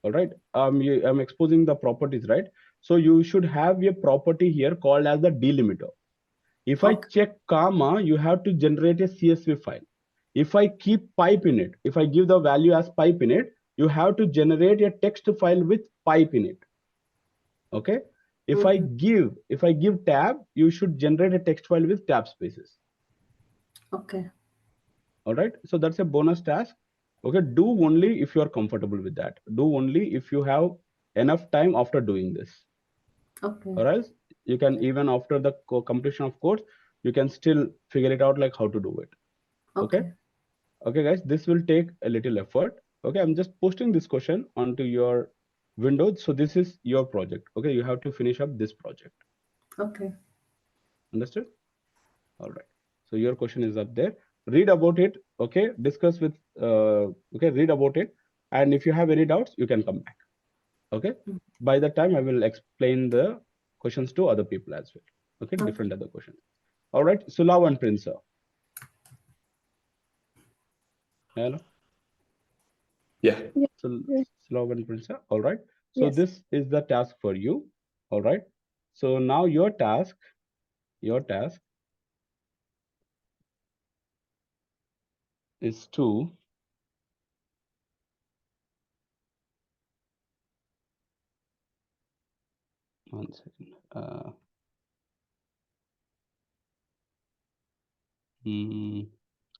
all right, I'm exposing the properties, right? So you should have a property here called as the delimiter. If I Okay. check comma, you have to generate a CSV file. If I keep pipe in it, if I give the value as pipe in it, you have to generate a text file with pipe in it. Okay. If I give tab, you should generate a text file with tab spaces. Okay. All right. So that's a bonus task. Okay. Do only if you are comfortable with that. Do only if you have enough time after doing this. Okay. Or else you can, even after the completion of course, you can still figure it out like how to do it. Okay. Okay, guys, this will take a little effort. Okay, I'm just posting this question onto your Windows. So this is your project. Okay, you have to finish up this project. Okay. Understood? All right. So your question is up there. Read about it. Okay, discuss with. Okay, read about it. And if you have any doubts, you can come back. Okay. By the time I will explain the questions to other people as well. Okay, different other questions. All right. Sulav and Prinsa. Hello. Yeah. So Sulav and Prinsa. All right. So Yes. this is the task for you. All right. So now your task is to one second.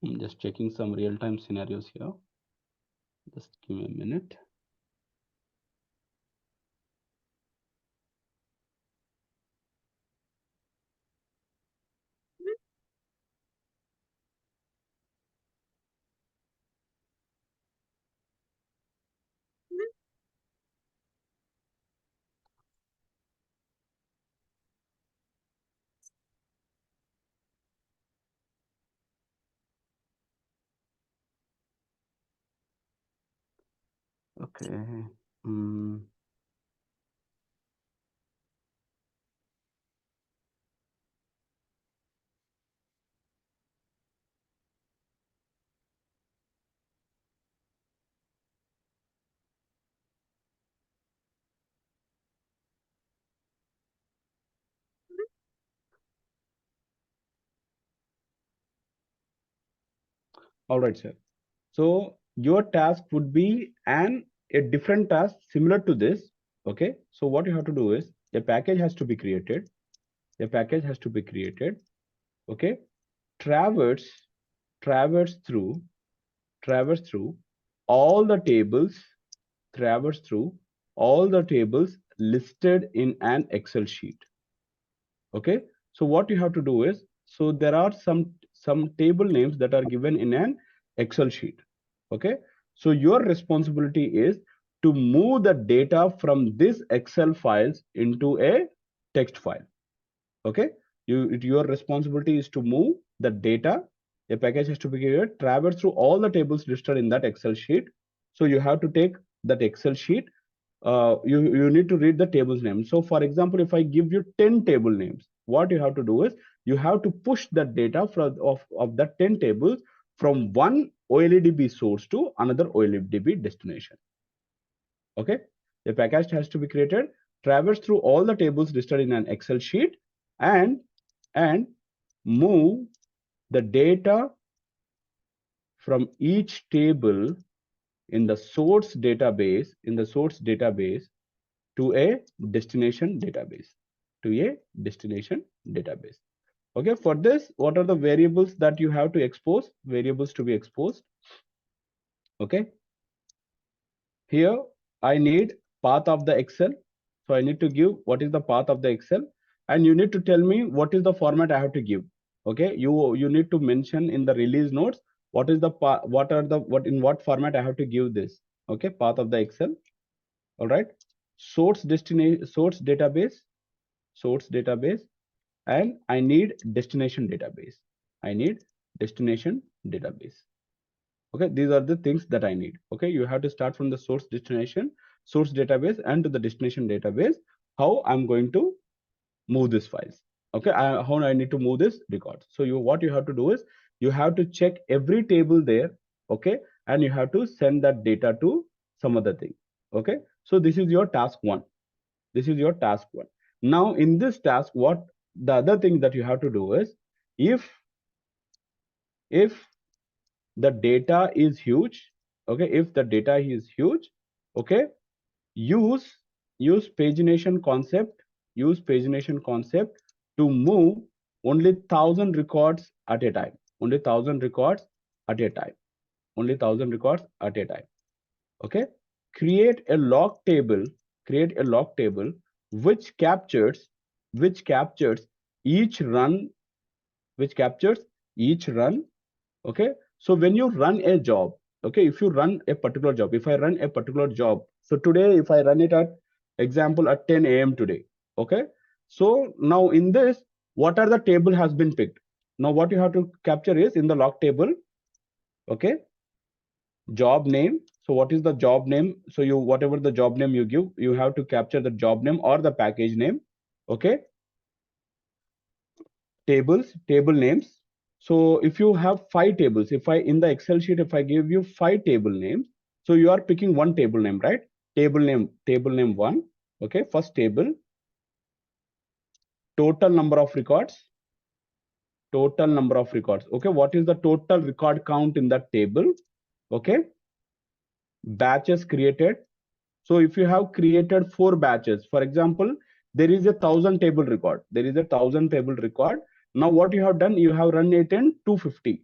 I'm just checking some real-time scenarios here. Just give me a minute. Okay. All right, sir. So your task would be a different task similar to this. Okay. So what you have to do is a package has to be created. A package has to be created. okay, traverse through all the tables, listed in an Excel sheet. Okay, so what you have to do is, so there are some table names that are given in an Excel sheet. Okay, so your responsibility is to move the data from this Excel files into a text file. Okay, your responsibility is to move the data. A package has to be created, traverse through all the tables listed in that Excel sheet. So you have to take that Excel sheet. You need to read the tables name. So for example, if I give you 10 table names, what you have to do is you have to push that data of that 10 tables from one OLEDB source to another OLEDB destination. Okay, the package has to be created, traverse through all the tables listed in an Excel sheet, and move the data from each table in the source database to a destination database. Okay, for this, what are the variables that you have to expose? Variables to be exposed. Okay, here I need path of the Excel. So I need to give what is the path of the Excel, and you need to tell me what is the format I have to give. Okay, you need to mention in the release notes what is the in what format I have to give this. Okay, path of the Excel. All right, source database, and I need destination database. Okay, these are the things that I need. Okay, you have to start from the source database and to the destination database. How I'm going to move these files. Okay, how I need to move this records. So what you have to do is you have to check every table there. Okay, and you have to send that data to some other thing. Okay, so this is your task one. Now in this task, what the other thing that you have to do is, if the data is huge, okay, okay, use pagination concept to move only 1,000 records at a time. Okay, create a log table which captures each run. Okay, so when you run a job, okay, if you run a particular job, if I run a particular job, so today if I run it at 10 a.m. today, okay, so now in this, what are the table has been picked. Now what you have to capture is in the log table, okay, job name. So what is the job name? So whatever the job name you give, you have to capture the job name or the package name. Okay, table names. So if you have 5 tables, in the Excel sheet, if I give you 5 table names, so you are picking one table name, right? Table name 1. Okay, first table, total number of records. Okay, what is the total record count in that table? Okay, batches created. So if you have created 4 batches, for example, there is 1,000 table record. Now what you have done, you have run it in 250,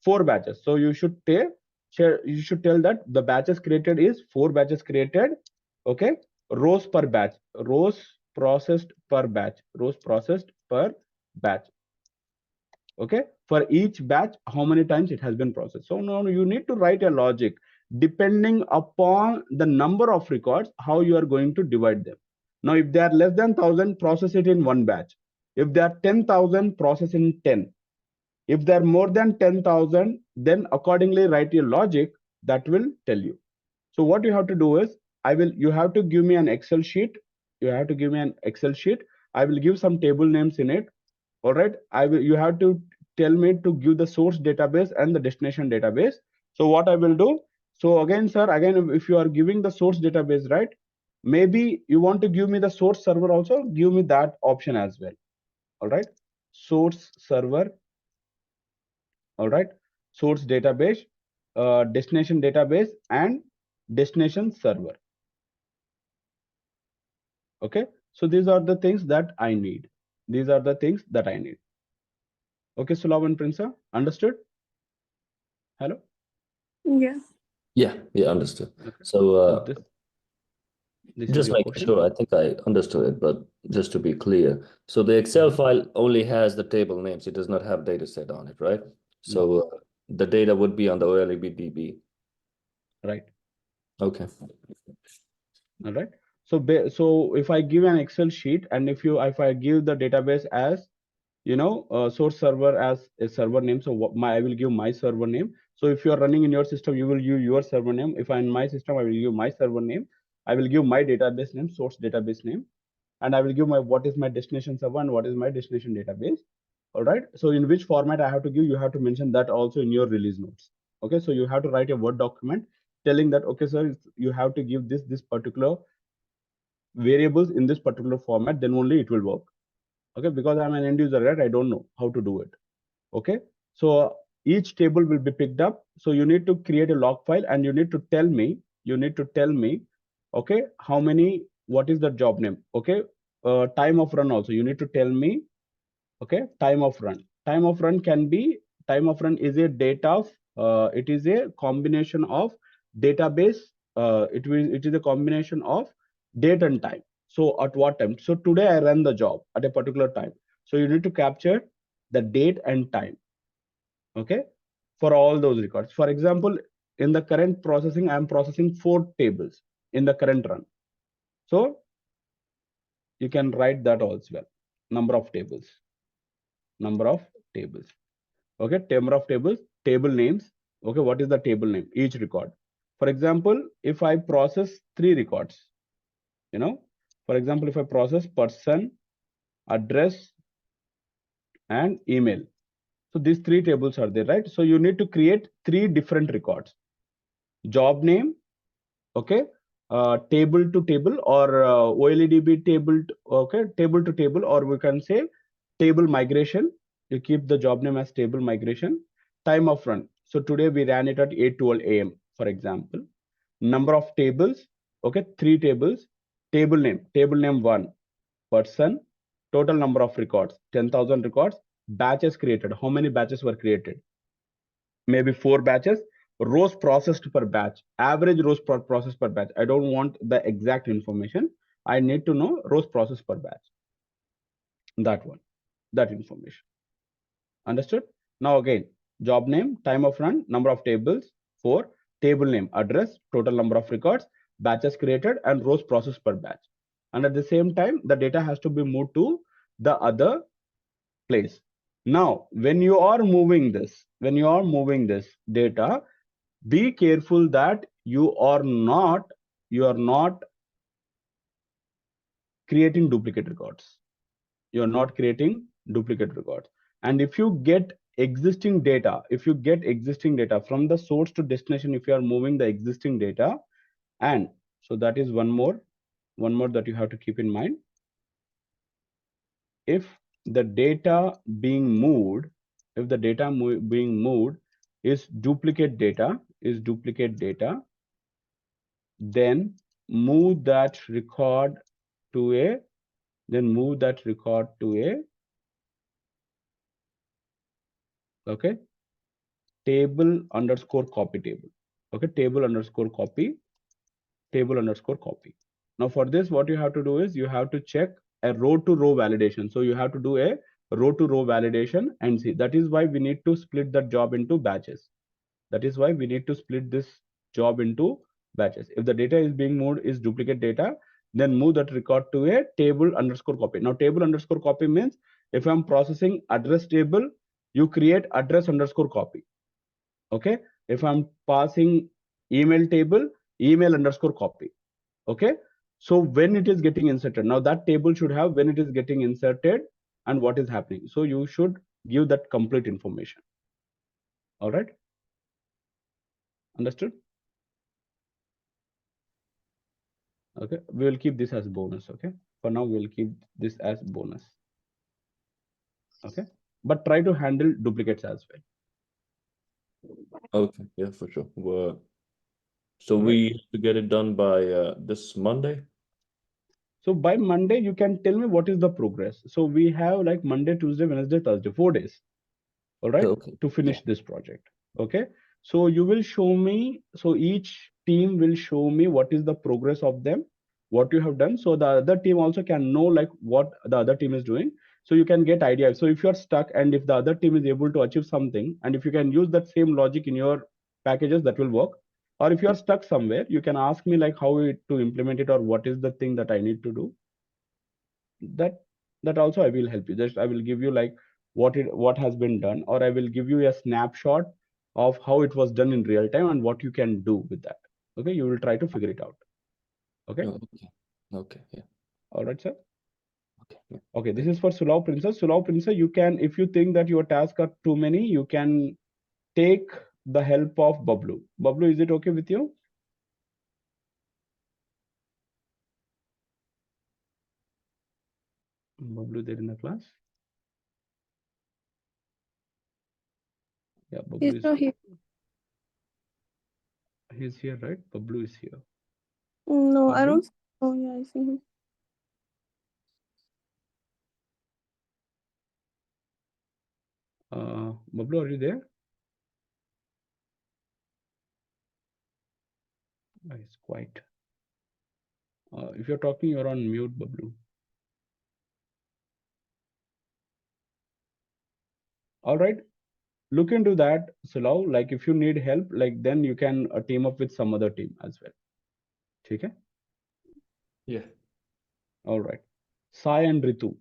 4 batches. So you should tell that the batches created is 4 batches created. Okay, rows per batch, rows processed per batch. Okay, for each batch, how many times it has been processed. So now you need to write a logic depending upon the number of records, how you are going to divide them. Now if they are less than 1,000, process it in one batch. If they are 10,000, process in 10. If they are more than 10,000, then accordingly write your logic that will tell you. So what you have to do is, you have to give me an Excel sheet. I will give some table names in it. All right, you have to tell me to give the source database and the destination database. So what I will do, so again sir, if you are giving the source database, right, maybe you want to give me the source server also, give me that option as well. All right, source server. All right, source database, destination database, and destination server. Okay, so these are the things that I need. Okay, Sulav and Prinsa, understood? Hello? Yeah. Yeah, understood. Okay. So This is just your making question. sure, I think I understood it, but just to be clear, so the Excel file only has the table names. It does not have data set on it, right? So the data would be on the OLEDB. Right. Okay. All right. So if I give an Excel sheet, and if I give the database as source server as a server name, so I will give my server name. So if you are running in your system, you will use your server name. If I'm in my system, I will give my server name. I will give my database name, source database name, and I will give what is my destination server and what is my destination database. All right. So in which format I have to give, you have to mention that also in your release notes. Okay. So you have to write a Word document telling that, okay, sir, you have to give this particular variables in this particular format, then only it will work. Okay, because I'm an end user, right? I don't know how to do it. Okay, so each table will be picked up. So you need to create a log file, and you need to tell me, okay, how many, what is the job name? Okay, time of run also you need to tell me. Okay, time of run can be, time of run is a date of it is a combination of database, it is a combination of date and time. So at what time? So today I run the job at a particular time, so you need to capture the date and time. Okay, for all those records. For example, in the current processing, I am processing 4 tables in the current run. So you can write that also well. Number of tables. Okay, number of tables, table names. Okay, what is the table name? Each record. For example, if I process 3 records, for example, if I process person, address, and email. So these 3 tables are there, right? So you need to create 3 different records. Job name, okay, table to table, or OLEDB table, okay, table to table, or we can say table migration. You keep the job name as table migration. Time of run. So today we ran it at 8:12 a.m. for example. Number of tables, okay, 3 tables. Table name 1, person, total number of records, 10,000 records. Batches created, how many batches were created? Maybe 4 batches. Rows processed per batch, average rows processed per batch. I don't want the exact information. I need to know rows processed per batch. That information. Understood? Now again, job name, time of run, number of tables, 4, table name, address, total number of records, batches created, and rows processed per batch. And at the same time, the data has to be moved to the other place. Now, when you are moving this data, be careful that you are not creating duplicate records. You are not creating duplicate records. And if you get existing data, from the source to destination, if you are moving the existing data, and so that is one more that you have to keep in mind. If the data being moved, being moved is duplicate data, then move that record to a okay, table underscore copy table. Okay, table underscore copy. Now for this, what you have to do is you have to check a row to row validation. So you have to do a row to row validation and see. That is why we need to split that job into batches. That is why we need to split this job into batches. If the data is being moved is duplicate data, then move that record to a table underscore copy. Now table underscore copy means if I'm processing address table, you create address underscore copy. Okay. If I'm passing email table, email underscore copy. Okay. So when it is getting inserted, now that table should have when it is getting inserted and what is happening. So you should give that complete information. All right. Understood? Okay, we will keep this as bonus. Okay, for now we will keep this as bonus. Okay, but try to handle duplicates as well. Okay, yeah, for sure. So All we right. have to get it done by this Monday. So by Monday, you can tell me what is the progress. So we have like Monday, Tuesday, Wednesday, Thursday, 4 days. all right, Okay. to finish this project. Okay, so you will show me, so each team will show me what is the progress of them, what you have done, so the other team also can know like what the other team is doing, so you can get idea. So if you are stuck and if the other team is able to achieve something, and if you can use that same logic in your packages, that will work. Or if you are stuck somewhere, you can ask me like how to implement it or what is the thing that I need to do. That also I will help you. Just I will give you like what has been done, or I will give you a snapshot of how it was done in real time and what you can do with that. Okay, you will try to figure it out. Okay. Okay. Yeah. All right, sir. Okay. Yeah. Okay, this is for Sulao Princess. Sulao Princess, you can, if you think that your tasks are too many, you can take the help of Bablu. Bablu, is it okay with you? Bablu there in the class? Yeah, Bablu He's is not here. he's here, right? Bablu is here. No, I Bablu? don't. Oh yeah, I see him. Bablu, are you there? It's quiet. If you're talking, you're on mute, Bablu. All right, look into that, Sulao. Like if you need help, like then you can team up with some other team as well. Okay. Yeah. All right. Sai and Ritu.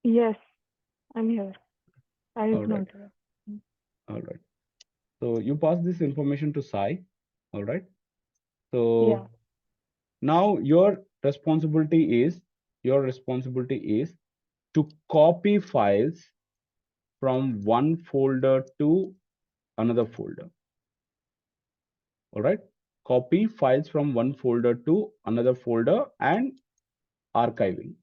Yes, I'm here. I is All not right. here. All right. So you pass this information to Sai. All right. So Yeah. now your responsibility is to copy files from one folder to another folder. All right. Copy files from one folder to another folder and archiving.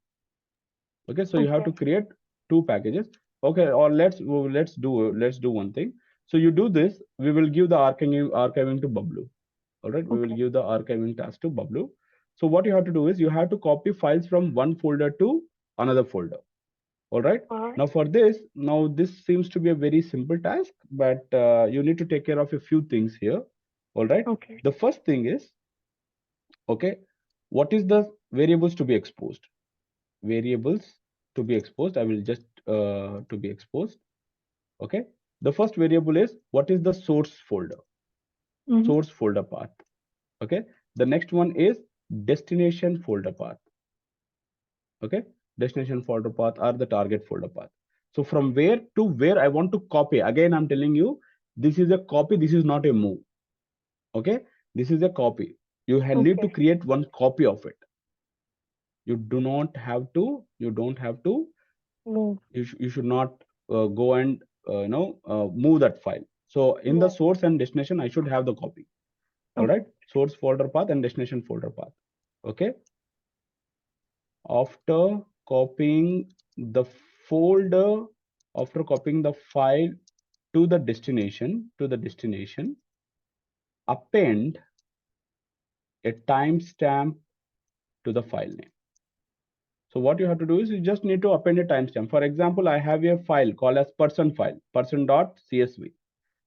Okay, so you have to Okay. create two packages. Okay, or let's do one thing. So you do this, we will give the archiving to Bablu. All right, we will Okay. give the archiving task to Bablu. So what you have to do is you have to copy files from one folder to another folder. All right. All right. Now for this, this seems to be a very simple task, but you need to take care of a few things here. All right. Okay. The first thing is, okay, what is the variables to be exposed? Variables to be exposed, I will just to be exposed. Okay, the first variable is what is the source folder, source folder path. Okay, the next one is destination folder path. Okay, destination folder path or the target folder path. So from where to where I want to copy, again I'm telling you, this is a copy, this is not a move. Okay, this is a copy. You need to Okay. create one copy of it. You don't have to Move. you should not go and move that file. So in the Yeah. source and destination, I should have the copy. All right, Okay. source folder path and destination folder path. Okay, after copying the folder, after copying the file to the destination, append a timestamp to the file name. So what you have to do is you just need to append a timestamp. For example, I have a file called as person file, person.csv.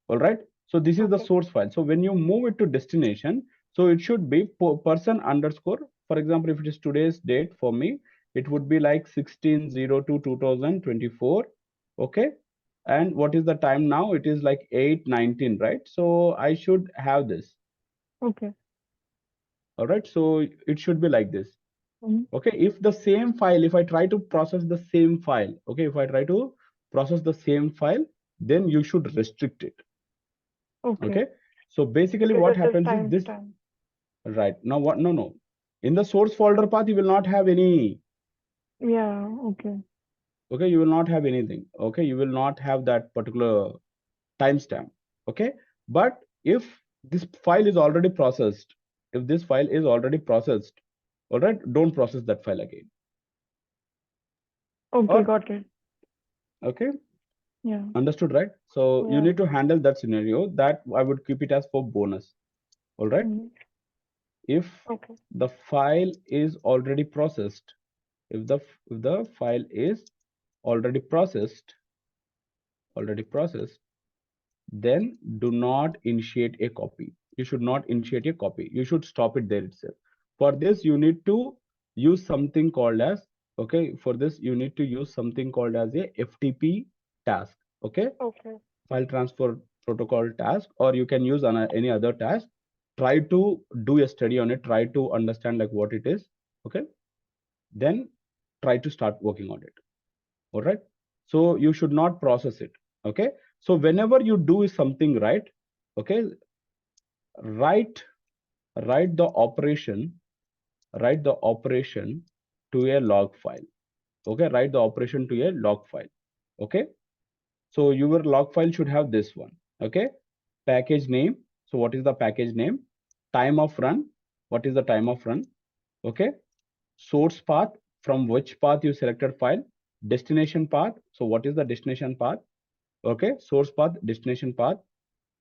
All right. So this is the Okay. source file. So when you move it to destination, so it should be person underscore. For example, if it is today's date for me, it would be like 16/02/2024. Okay. And what is the time now? It is like 8:19, right? So I should have this. Okay. All right. So it should be like this. Mhm. Okay, if the same file, if I try to process the same file, okay, if I try to process the same file, then you should restrict it. Okay. Okay, so basically Because what it is happens is this, timestamp. right? Now what? No, in the source folder path you will not have any. Yeah. Okay. Okay, you will not have anything. Okay, you will not have that particular timestamp. Okay, but if this file is already processed, if this file is already processed, all right, don't process that file again. Okay. Or Got it. okay, Yeah. understood, right? So you Yeah. need to handle that scenario. That I would keep it as for bonus. All right. Mhm. If Okay. the file is already processed, if the file is already processed, already processed, then do not initiate a copy. You should not initiate a copy. You should stop it there itself. For this, you need to use something called as, okay, for this, you need to use something called as a FTP task, okay? Okay. File transfer protocol task, or you can use any other task. Try to do a study on it, try to understand like what it is, okay? Then try to start working on it. All right. So you should not process it. Okay. So whenever you do something right, okay, write the operation, write the operation to a log file. Okay, write the operation to a log file. Okay. So your log file should have this one. Okay. Package name. So what is the package name? Time of run. What is the time of run? Okay. Source path, from which path you selected file. Destination path. So what is the destination path? Okay. Source path, destination path,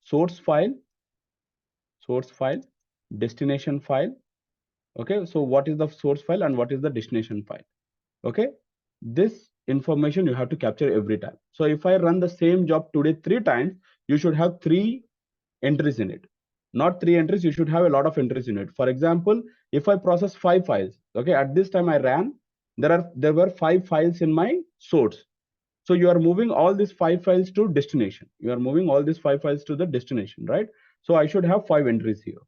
source file, destination file. Okay. So what is the source file and what is the destination file? Okay. This information you have to capture every time. So if I run the same job today 3 times, you should have 3 entries in it. Not 3 entries, you should have a lot of entries in it. For example, if I process 5 files, okay, at this time I ran, there were 5 files in my source. So you are moving all these 5 files to destination. You are moving all these 5 files to the destination, right? So I should have 5 entries here.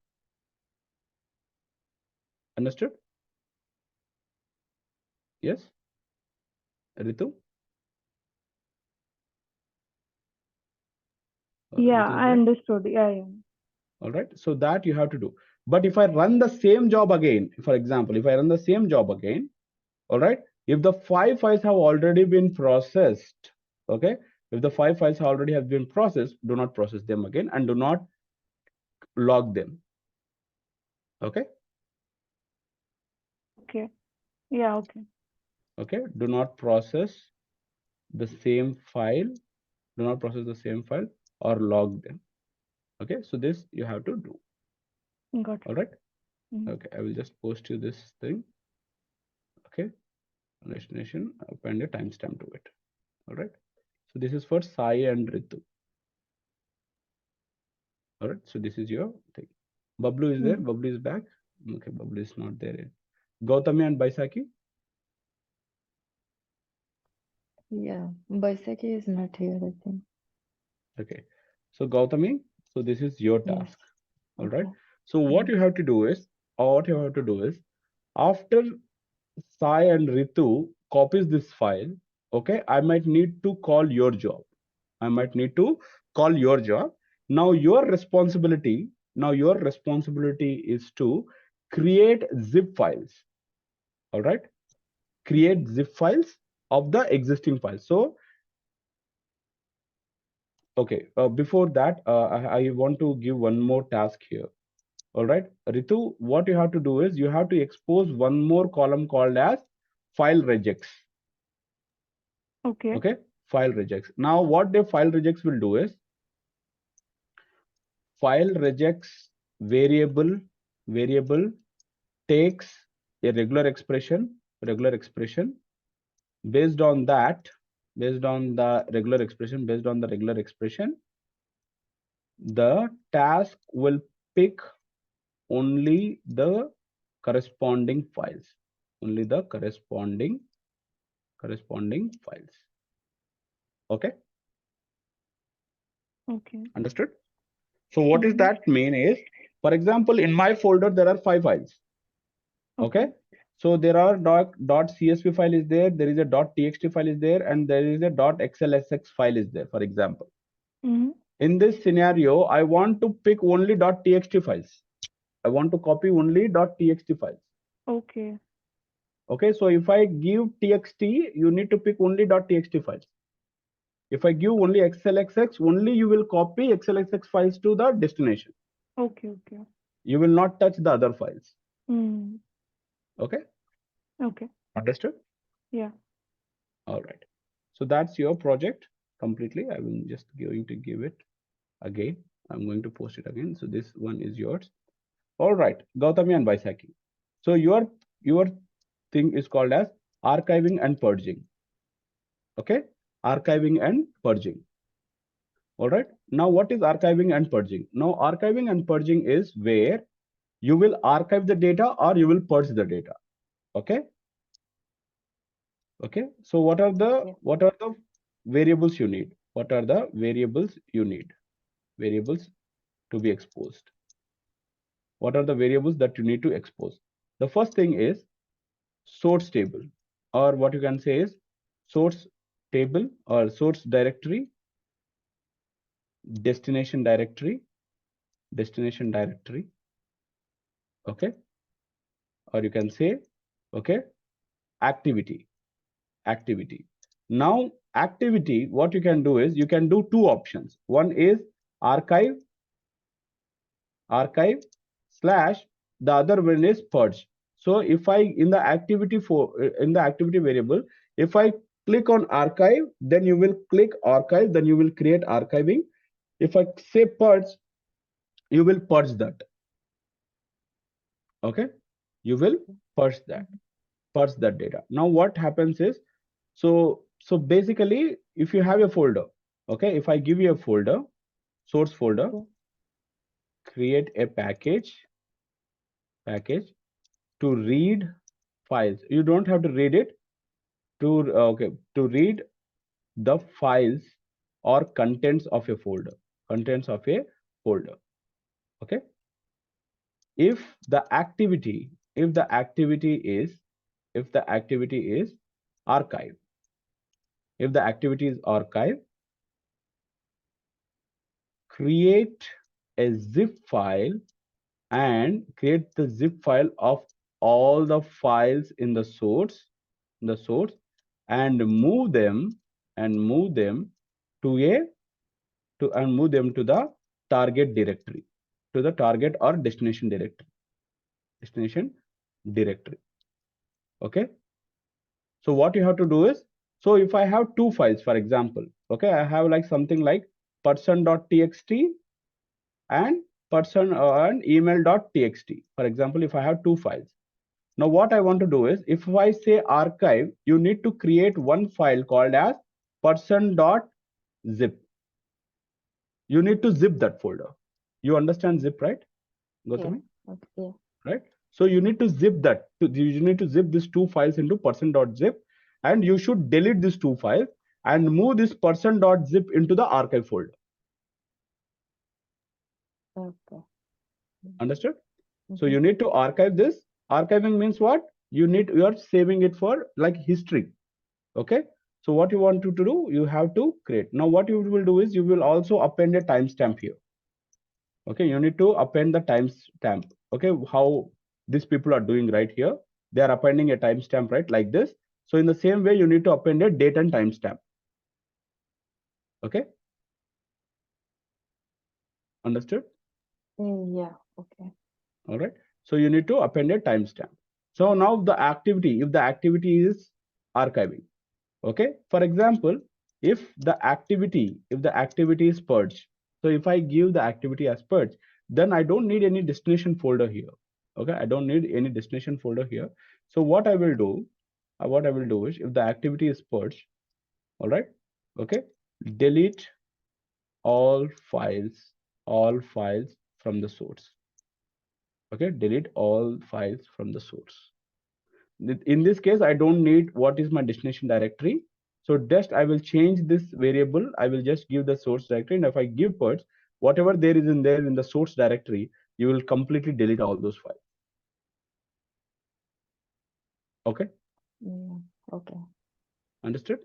Understood? Yes? Ritu? Yeah, Ritu is I there? understood. Yeah. All right. So that you have to do. But if I run the same job again, for example, if I run the same job again, all right, if the 5 files have already been processed, okay, if the 5 files already have been processed, do not process them again and do not log them. Okay. Okay. Yeah, okay. Okay. Do not process the same file. Do not process the same file or log them. Okay. So this you have to do. Got it. All right. Mhm. Okay. I will just post you this thing. Okay. Destination, append a timestamp to it. All right. So this is for Sai and Ritu. All right. So this is your thing. Bablu is there. Bablu is back. Okay. Bablu is not there yet. Gautami and Baisakhi. Yeah, Baisakhi is not here, I think. Okay. So Gautami, so this is your Yes. task. All right. Okay. So what you have to do is, after Sai and Ritu copies this file, okay, I might need to call your job. Now your responsibility is to create zip files. All right. Create zip files of the existing files. So, okay, before that, I want to give one more task here. All right, Ritu, what you have to do is you have to expose one more column called as file regex. Okay. Okay, file regex. Now, what the file regex will do is file regex variable takes a regular expression. Based on the regular expression, the task will pick only the corresponding files. Okay. Okay. Understood? So what is that mean is, for example, in my folder there are 5 files. Okay. So there are .csv file is there, there is a .txt file is there, and there is a .xlsx file is there, for example. In this scenario, I want to pick only .txt files. I want to copy only .txt files. Okay. Okay, so if I give txt, you need to pick only .txt files. If I give only xlsx, only you will copy xlsx files to the destination. Okay. You will not touch the other files. Okay. Okay. Understood? Yeah. All right. So that's your project completely. I will just going to give it again. I'm going to post it again. So this one is yours. All right, Gautami and Baisakhi. So your thing is called as archiving and purging. Okay, archiving and purging. All right. Now, what is archiving and purging? Now, archiving and purging is where you will archive the data or you will purge the data. Okay. Okay. So what are the variables you need? What are the variables you need? Variables to be exposed. What are the variables that you need to expose? The first thing is source table, or what you can say is source table or source directory, destination directory, okay, or you can say, okay, activity. Now, activity, what you can do is you can do two options. One is archive slash, the other one is purge. So if I in the activity variable, if I click on archive, then you will click archive, then you will create archiving. If I say purge, you will purge that. Okay, you will purge that data. Now what happens is, so basically, if you have a folder, okay, if I give you a folder, source folder, create a package to read files. You don't have to read it, to read the files or contents of a folder. Okay, if the activity is archive, create a zip file and create the zip file of all the files in the source, and move them to the target directory, to the target or destination directory. Okay, so what you have to do is, so if I have two files, for example, okay, I have like something like person.txt and and email.txt. For example, if I have two files. Now what I want to do is, if I say archive, you need to create one file called as person.zip. You need to zip that folder. You understand zip, right, Gautami? Okay. Right? So you need to zip that. You need to zip these two files into person.zip, and you should delete these two files and move this person.zip into the archive folder. Okay. Understood? So you need to archive this. Archiving means what? You are saving it for like history. Okay. So what you want to do, you have to create. Now what you will do is you will also append a timestamp here. Okay, you need to append the timestamp. Okay, how these people are doing right here. They are appending a timestamp, right, like this. So in the same way, you need to append a date and timestamp. Okay. Understood? Yeah. Okay. All right. So you need to append a timestamp. So now the activity, if the activity is archiving. Okay. For example, if the activity is purge. So if I give the activity as purge, then I don't need any destination folder here. Okay. I don't need any destination folder here. So what I will do, is if the activity is purge, all right. Okay. Delete all files from the source. Okay. Delete all files from the source. In this case, I don't need what is my destination directory. So just I will change this variable. I will just give the source directory, and if I give purge, whatever there is in the source directory, you will completely delete all those files. Okay. Yeah. Okay. Understood?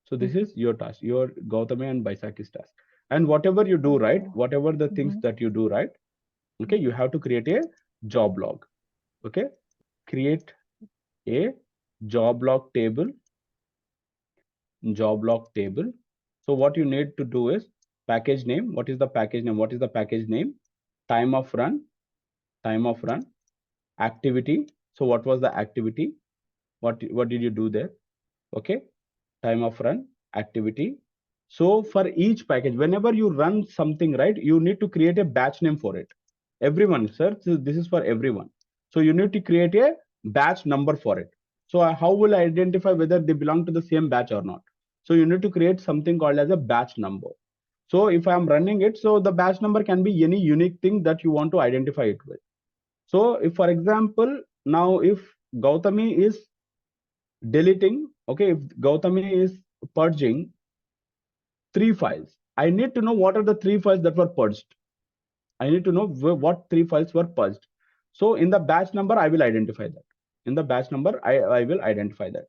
So this is your task, your Gautami and Baisaki's task. And whatever you do, right, whatever the things that you do, right, okay, you have to create a job log. Okay, create a job log table. So what you need to do is package name. What is the package name? Time of run. Activity. So what was the activity? What did you do there? Okay, time of run, activity. So for each package, whenever you run something, right, you need to create a batch name for it. Everyone, sir, this is for everyone. So you need to create a batch number for it. So how will I identify whether they belong to the same batch or not? So you need to create something called as a batch number. So if I'm running it, so the batch number can be any unique thing that you want to identify it with. So if, for example, now if Gautami is deleting, okay, if Gautami is purging 3 files, I need to know what are the 3 files that were purged. I need to know what 3 files were purged. So in the batch number, I will identify that. In the batch number, I will identify that.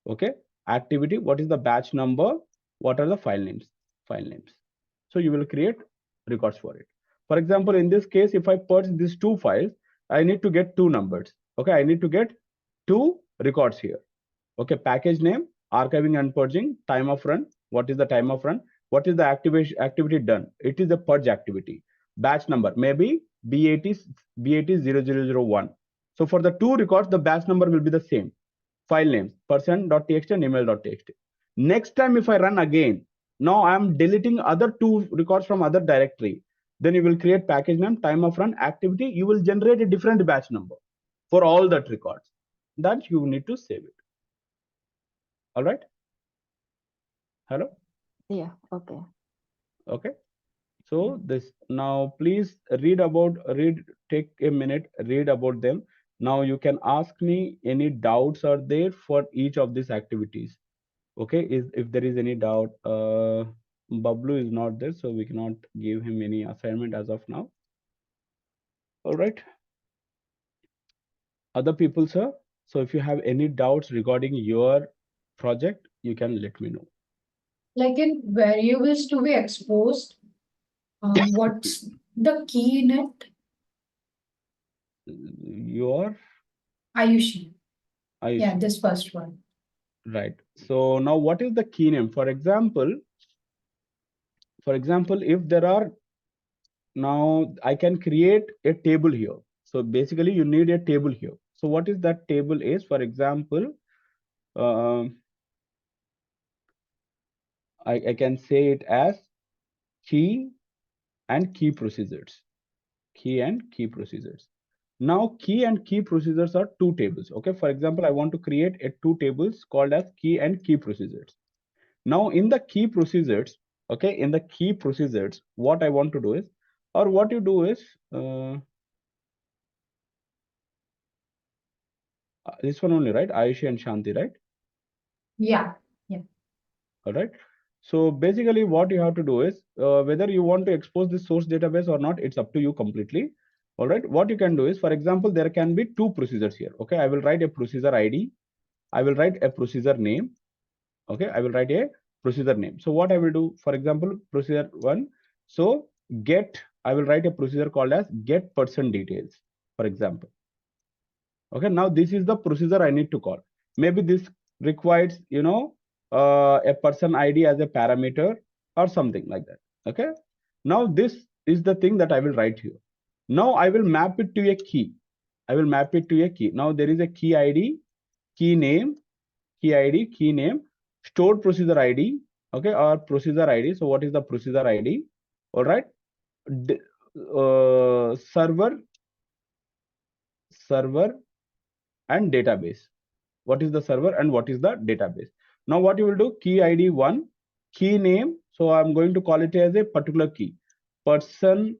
Okay, activity, what is the batch number, what are the file names, so you will create records for it. For example, in this case, if I purge these 2 files, I need to get 2 numbers. Okay, I need to get 2 records here. Okay, package name, archiving and purging, time of run, what is the time of run, what is the activity done, it is a purge activity, batch number, maybe B800001. So for the 2 records, the batch number will be the same. File names, person.txt and email.txt. Next time if I run again, now I am deleting other 2 records from other directory. Then you will create package name, time of run, activity. You will generate a different batch number for all that records. That you need to save it. All right. Hello. Yeah, okay. Okay. So this, now please take a minute, read about them. Now you can ask me any doubts are there for each of these activities. Okay, if there is any doubt, Bablu is not there, so we cannot give him any assignment as of now. All right. Other people, sir. So if you have any doubts regarding your project, you can let me know. Like in variables to be exposed, what's the key in it? Your Ayushi. Yeah, Ayushi. this first one. Right. So now what is the key name? For example, if there are, now I can create a table here. So basically you need a table here. So what is that table is, for example, I can say it as key and key procedures. Key and key procedures. Now key and key procedures are 2 tables. Okay. For example, I want to create a 2 tables called as key and key procedures. Now in the key procedures, okay, in the key procedures, what I want to do is, or what you do is, this one only, right? Ayushi and Shanti, right? Yeah. All right. So basically what you have to do is, whether you want to expose this source database or not, it's up to you completely. All right. What you can do is, for example, there can be 2 procedures here. Okay. I will write a procedure ID. I will write a procedure name. Okay. I will write a procedure name. So what I will do, for example, procedure 1. So I will write a procedure called as get person details, for example. Okay. Now this is the procedure I need to call. Maybe this requires, a person ID as a parameter or something like that. Okay. Now this is the thing that I will write here. Now I will map it to a key. Now there is a key ID, key name, stored procedure ID, okay, or procedure ID. So what is the procedure ID? All right. Server and database. What is the server and what is the database? Now what you will do, key ID 1, key name. So I'm going to call it as a particular key, person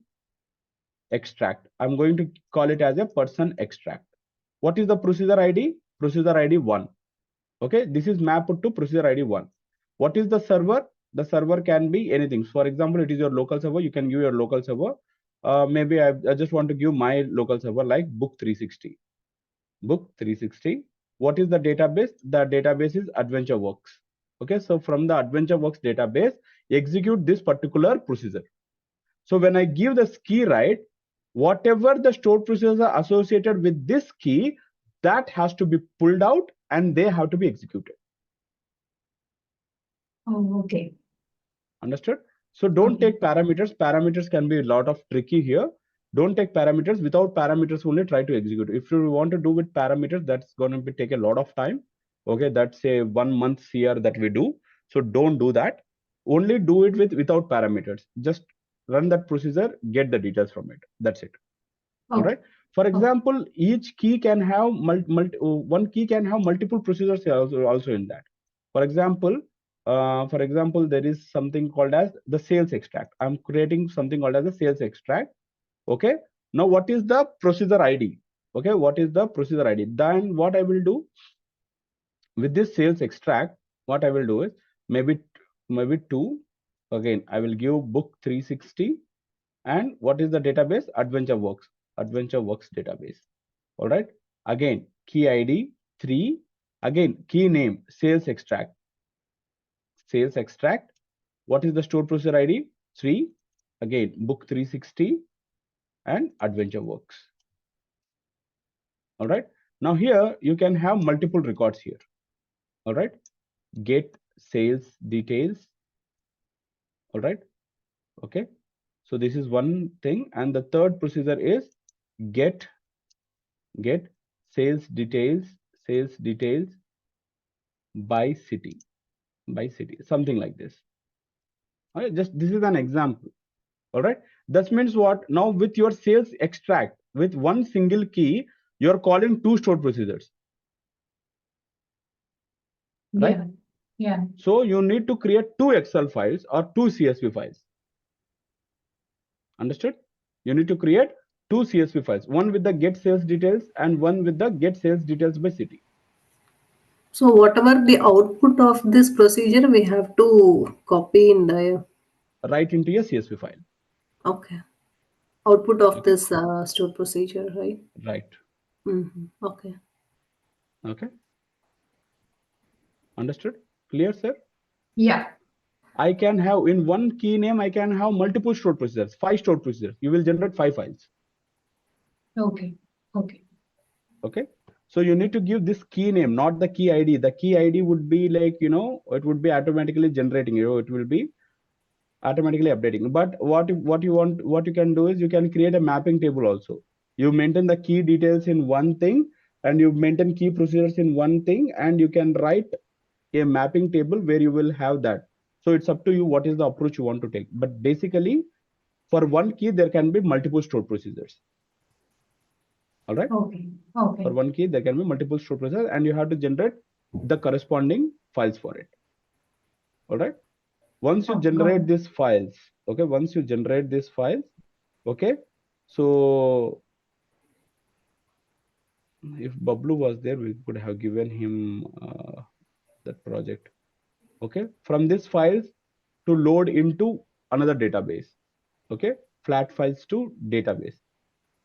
extract. I'm going to call it as a person extract. What is the procedure ID? Procedure ID 1. Okay, this is mapped to procedure ID 1. What is the server? The server can be anything. For example, it is your local server. You can give your local server. Maybe I just want to give my local server like book 360. Book 360. What is the database? The database is AdventureWorks. Okay, so from the AdventureWorks database, execute this particular procedure. So when I give this key, right, whatever the stored procedures are associated with this key, that has to be pulled out and they have to be executed. Oh, okay. Understood? So don't take parameters. Parameters can be a lot of tricky here. Don't take parameters. Without parameters only try to execute. If you want to do with parameters, that's going to take a lot of time. Okay, that's a 1 month here that we do. So don't do that. Only do it without parameters. Just run that procedure, get the details from it. That's it. Okay. All right. For example, each key can have one key can have multiple procedures also in that. For example, for example, there is something called as the sales extract. I'm creating something called as a sales extract. Okay. Now, what is the procedure ID? Okay. What is the procedure ID? Then what I will do with this sales extract, what I will do is maybe two. Again, I will give book 360. And what is the database? AdventureWorks database. All right. Again, key ID 3. Again, key name sales extract. What is the stored procedure ID? 3. Again, book 360 and AdventureWorks. All right. Now here you can have multiple records here. All right. Get sales details. All right. Okay. So this is one thing. And the third procedure is get sales details by city, something like this. All right. Just this is an example. All right. That means what? Now with your sales extract, with one single key, you're calling two stored procedures. Right? Yeah. So you need to create two Excel files or two CSV files. Understood? You need to create two CSV files, one with the get sales details and one with the get sales details by city. So whatever the output of this procedure, we have to copy in the Write into a CSV file. okay output of Okay. this stored procedure, right? Right. Okay. Okay. Understood? Clear, sir? Yeah. I can have in one key name, I can have multiple stored procedures, 5 stored procedures. You will generate 5 files. Okay. Okay. So you need to give this key name, not the key ID. The key ID would be like, it would be automatically generating, it will be automatically updating. But what you can do is you can create a mapping table also. You maintain the key details in one thing and you maintain key procedures in one thing, and you can write a mapping table where you will have that. So it's up to you what is the approach you want to take. But basically, for one key, there can be multiple stored procedures. All right. Okay. For one key, there can be multiple stored procedures, and you have to generate the corresponding files for it. All right. Once you generate these files, okay. Once you generate these files, okay. So if Bablu was there, we could have given him that project. Okay. From these files to load into another database. Okay. Flat files to database.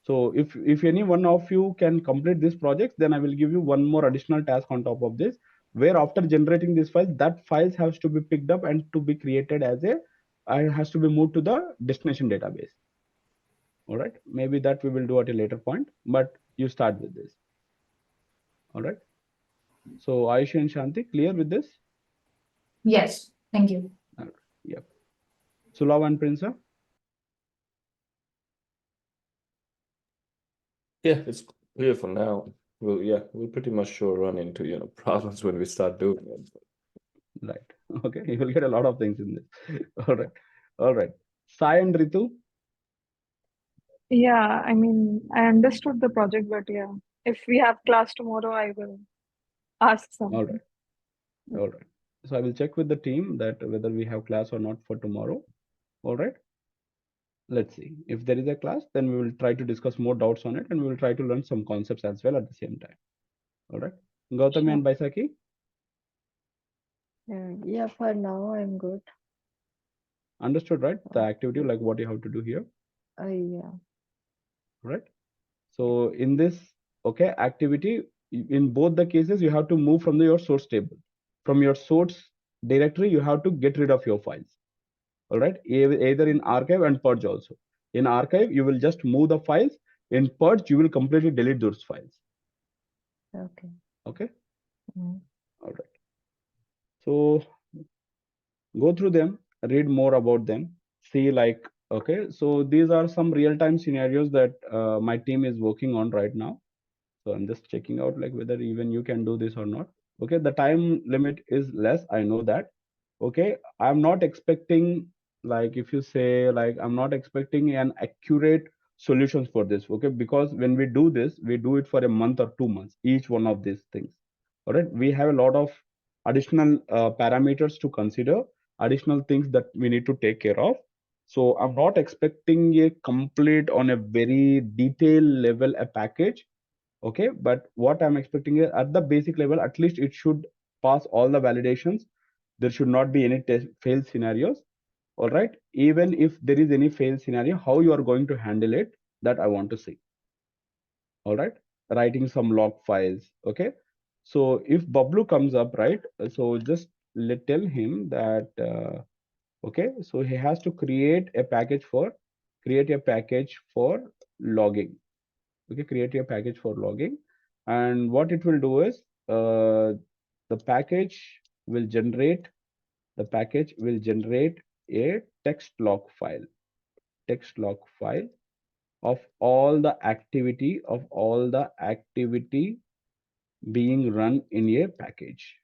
So if any one of you can complete this project, then I will give you one more additional task on top of this, where after generating this file, that files has to be picked up and to be created as has to be moved to the destination database. All right. Maybe that we will do at a later point, but you start with this. All right. So Ayush and Shanti, clear with this? Yes. Thank you. All right. Yep. Sulav and Prinsa? Yeah, it's clear for now. We'll pretty much sure run into problems when we start doing it. Right. Okay. You will get a lot of things in this. All right. Sai and Ritu? Yeah, I mean, I understood the project, but yeah, if we have class tomorrow, I will ask All something. right. All right. So I will check with the team that whether we have class or not for tomorrow. All right. Let's see. If there is a class, then we will try to discuss more doubts on it, and we will try to learn some concepts as well at the same time. All right. Gautami Sure. and Baisakhi? Yeah, for now I'm good. Understood, right? The activity, like what you have to do here. Yeah. Right. So in this, okay, activity, in both the cases, you have to move from your source table. From your source directory, you have to get rid of your files. All right. Either in archive and purge also. In archive, you will just move the files. In purge, you will completely delete those files. Okay. Okay. Mm. All right. So go through them, read more about them, see like, okay, so these are some real-time scenarios that my team is working on right now. So I'm just checking out like whether even you can do this or not. Okay, the time limit is less, I know that. Okay, I'm not expecting, like if you say like I'm not expecting an accurate solutions for this. Okay, because when we do this, we do it for a month or 2 months, each one of these things. All right, we have a lot of additional parameters to consider, additional things that we need to take care of. So I'm not expecting a complete on a very detailed level a package. Okay, but what I'm expecting is at the basic level, at least it should pass all the validations. There should not be any fail scenarios. All right, even if there is any fail scenario, how you are going to handle it, that I want to see. All right, writing some log files. Okay, so if Bablu comes up, right, so just tell him that okay, so he has to create a package for logging. Okay, create a package for logging, and what it will do is the package will generate a text log file of all the activity being run in a package.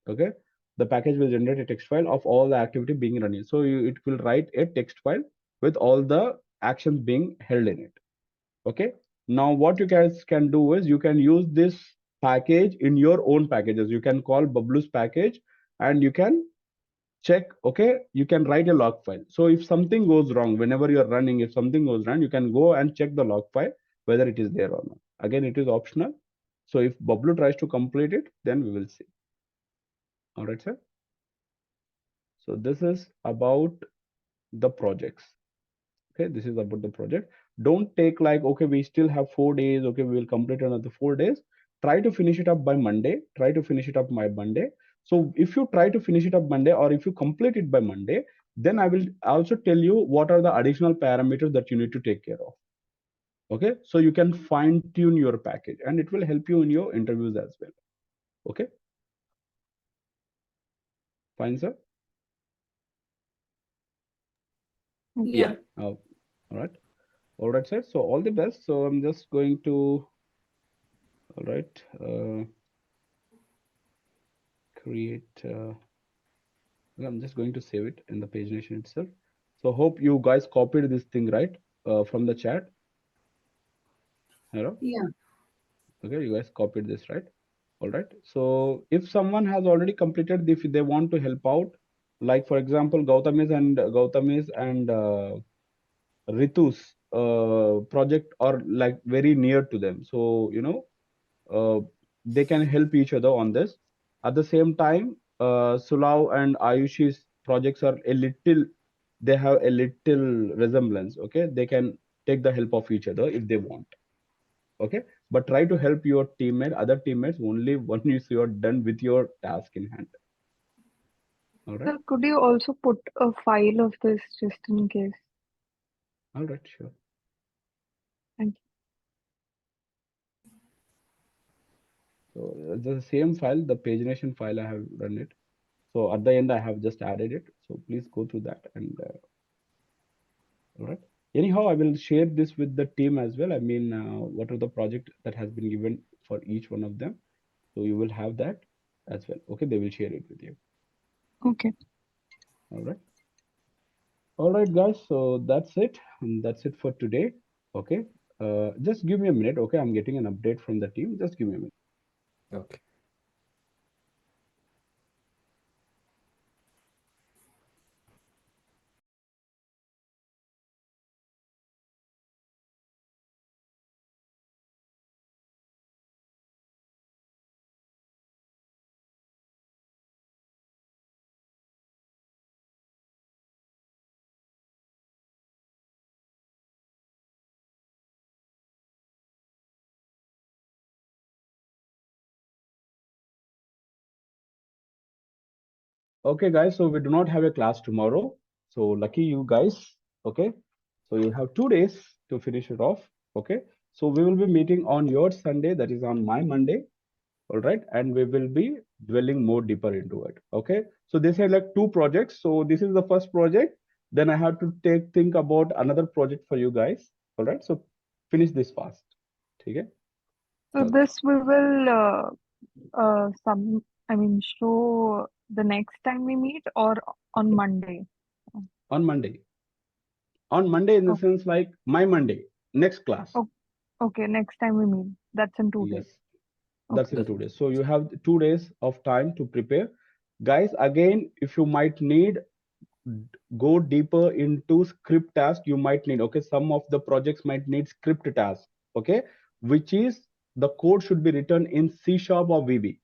Okay, the package will generate a text file of all the activity being run in. So it will write a text file with all the actions being held in it. Okay, now what you guys can do is you can use this package in your own packages. You can call Bablu's package and you can check. Okay, you can write a log file. So if something goes wrong, whenever you're running, if something goes wrong, you can go and check the log file whether it is there or not. Again, it is optional. So if Bablu tries to complete it, then we will see. All right, sir. So this is about the projects. Okay, this is about the project. Don't take like, okay, we still have 4 days. Okay, we will complete another 4 days. Try to finish it up by Monday. So if you try to finish it up Monday, or if you complete it by Monday, then I will also tell you what are the additional parameters that you need to take care of. Okay, so you can fine tune your package and it will help you in your interviews as well. Okay, fine, sir. Yeah. All right, sir. So all the best. So I'm just going to, all right, create. I'm just going to save it in the pagination itself. So hope you guys copied this thing, right, from the chat. Hello. Yeah. Okay, you guys copied this, right? All right. So if someone has already completed, if they want to help out, like for example, Gautami's and Ritu's project are like very near to them. So they can help each other on this. At the same time, Sulav and Ayushi's projects are they have a little resemblance. Okay, they can take the help of each other if they want. Okay, but try to help your other teammates only once you are done with your task in hand. All right. Sir, could you also put a file of this just in case? All right, sure. Thank you. So the same file, the pagination file, I have run it. So at the end, I have just added it. So please go through that and all right. Anyhow, I will share this with the team as well. I mean, what are the project that has been given for each one of them? So you will have that as well. Okay, they will share it with you. Okay. All right. All right, guys. So that's it. And that's it for today. Okay. Just give me a minute. Okay, I'm getting an update from the team. Just give me a minute. Okay. Okay, guys. So we do not have a class tomorrow. So lucky you guys. Okay. So you have 2 days to finish it off. Okay. So we will be meeting on your Sunday, that is on my Monday. All right, and we will be dwelling more deeper into it. Okay, so these are like 2 projects. So this is the first project. Then I have to think about another project for you guys. All right, so finish this fast. Okay. So this we will show the next time we meet or on Monday. On Monday. On Monday, in the Okay. sense like my Monday, next class. Okay, next time we meet. That's in 2 days. Yes. That's in Okay. 2 days. So you have 2 days of time to prepare. Guys, again, if you might need go deeper into script task, you might need, okay, some of the projects might need script task, okay, which is the code should be written in C# or VB.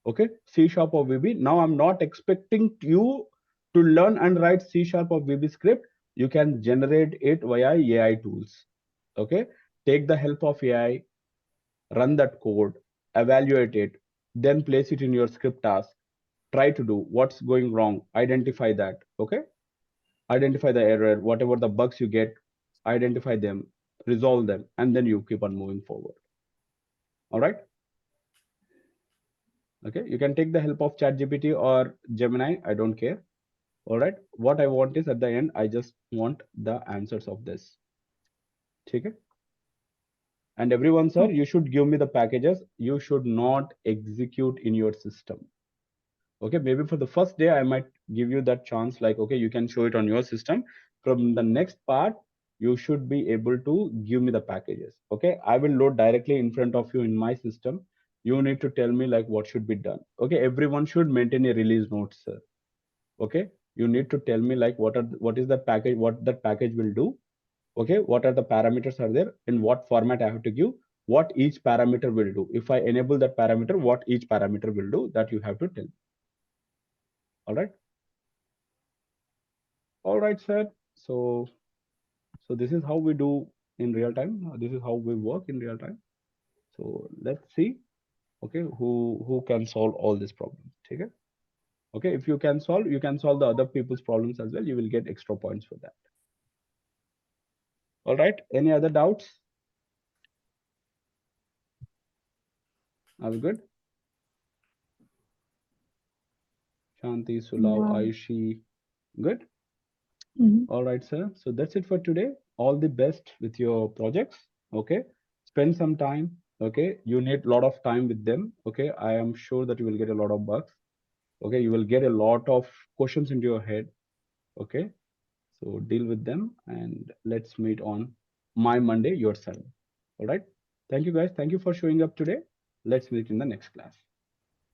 Okay, C# or VB. Now I'm not expecting you to learn and write C# or VB script. You can generate it via AI tools. Okay, take the help of AI, run that code, evaluate it, then place it in your script task. Try to do what's going wrong, identify that. Okay, identify the error, whatever the bugs you get, identify them, resolve them, and then you keep on moving forward. All right. Okay, you can take the help of ChatGPT or Gemini. I don't care. All right. What I want is at the end, I just want the answers of this. Okay. And everyone, sir, you should give me the packages. You should not execute in your system. Okay, maybe for the first day, I might give you that chance, like, okay, you can show it on your system. From the next part, you should be able to give me the packages. Okay, I will load directly in front of you in my system. You need to tell me like what should be done. Okay, everyone should maintain a release note, sir. Okay, you need to tell me like what is that package, what that package will do. Okay, what are the parameters are there, in what format I have to give, what each parameter will do. If I enable that parameter, what each parameter will do, that you have to tell. All right. All right, sir. So this is how we do in real time. This is how we work in real time. So let's see, okay, who can solve all these problems. Okay. Okay, if you can solve the other people's problems as well. You will get extra points for that. All right. Any other doubts? Are we good? Shanti, Sulav, Yeah. Aishi, good. Mhm. All right, sir. So that's it for today. All the best with your projects. Okay. Spend some time. Okay. You need a lot of time with them. Okay. I am sure that you will get a lot of bugs. Okay. You will get a lot of questions into your head. Okay. So deal with them and let's meet on my Monday, your 7. All right. Thank you, guys. Thank you for showing up today. Let's meet in the next class.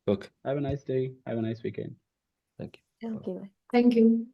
Okay. Have a nice day. Have a nice weekend. Thank you. Okay, bye. Thank you.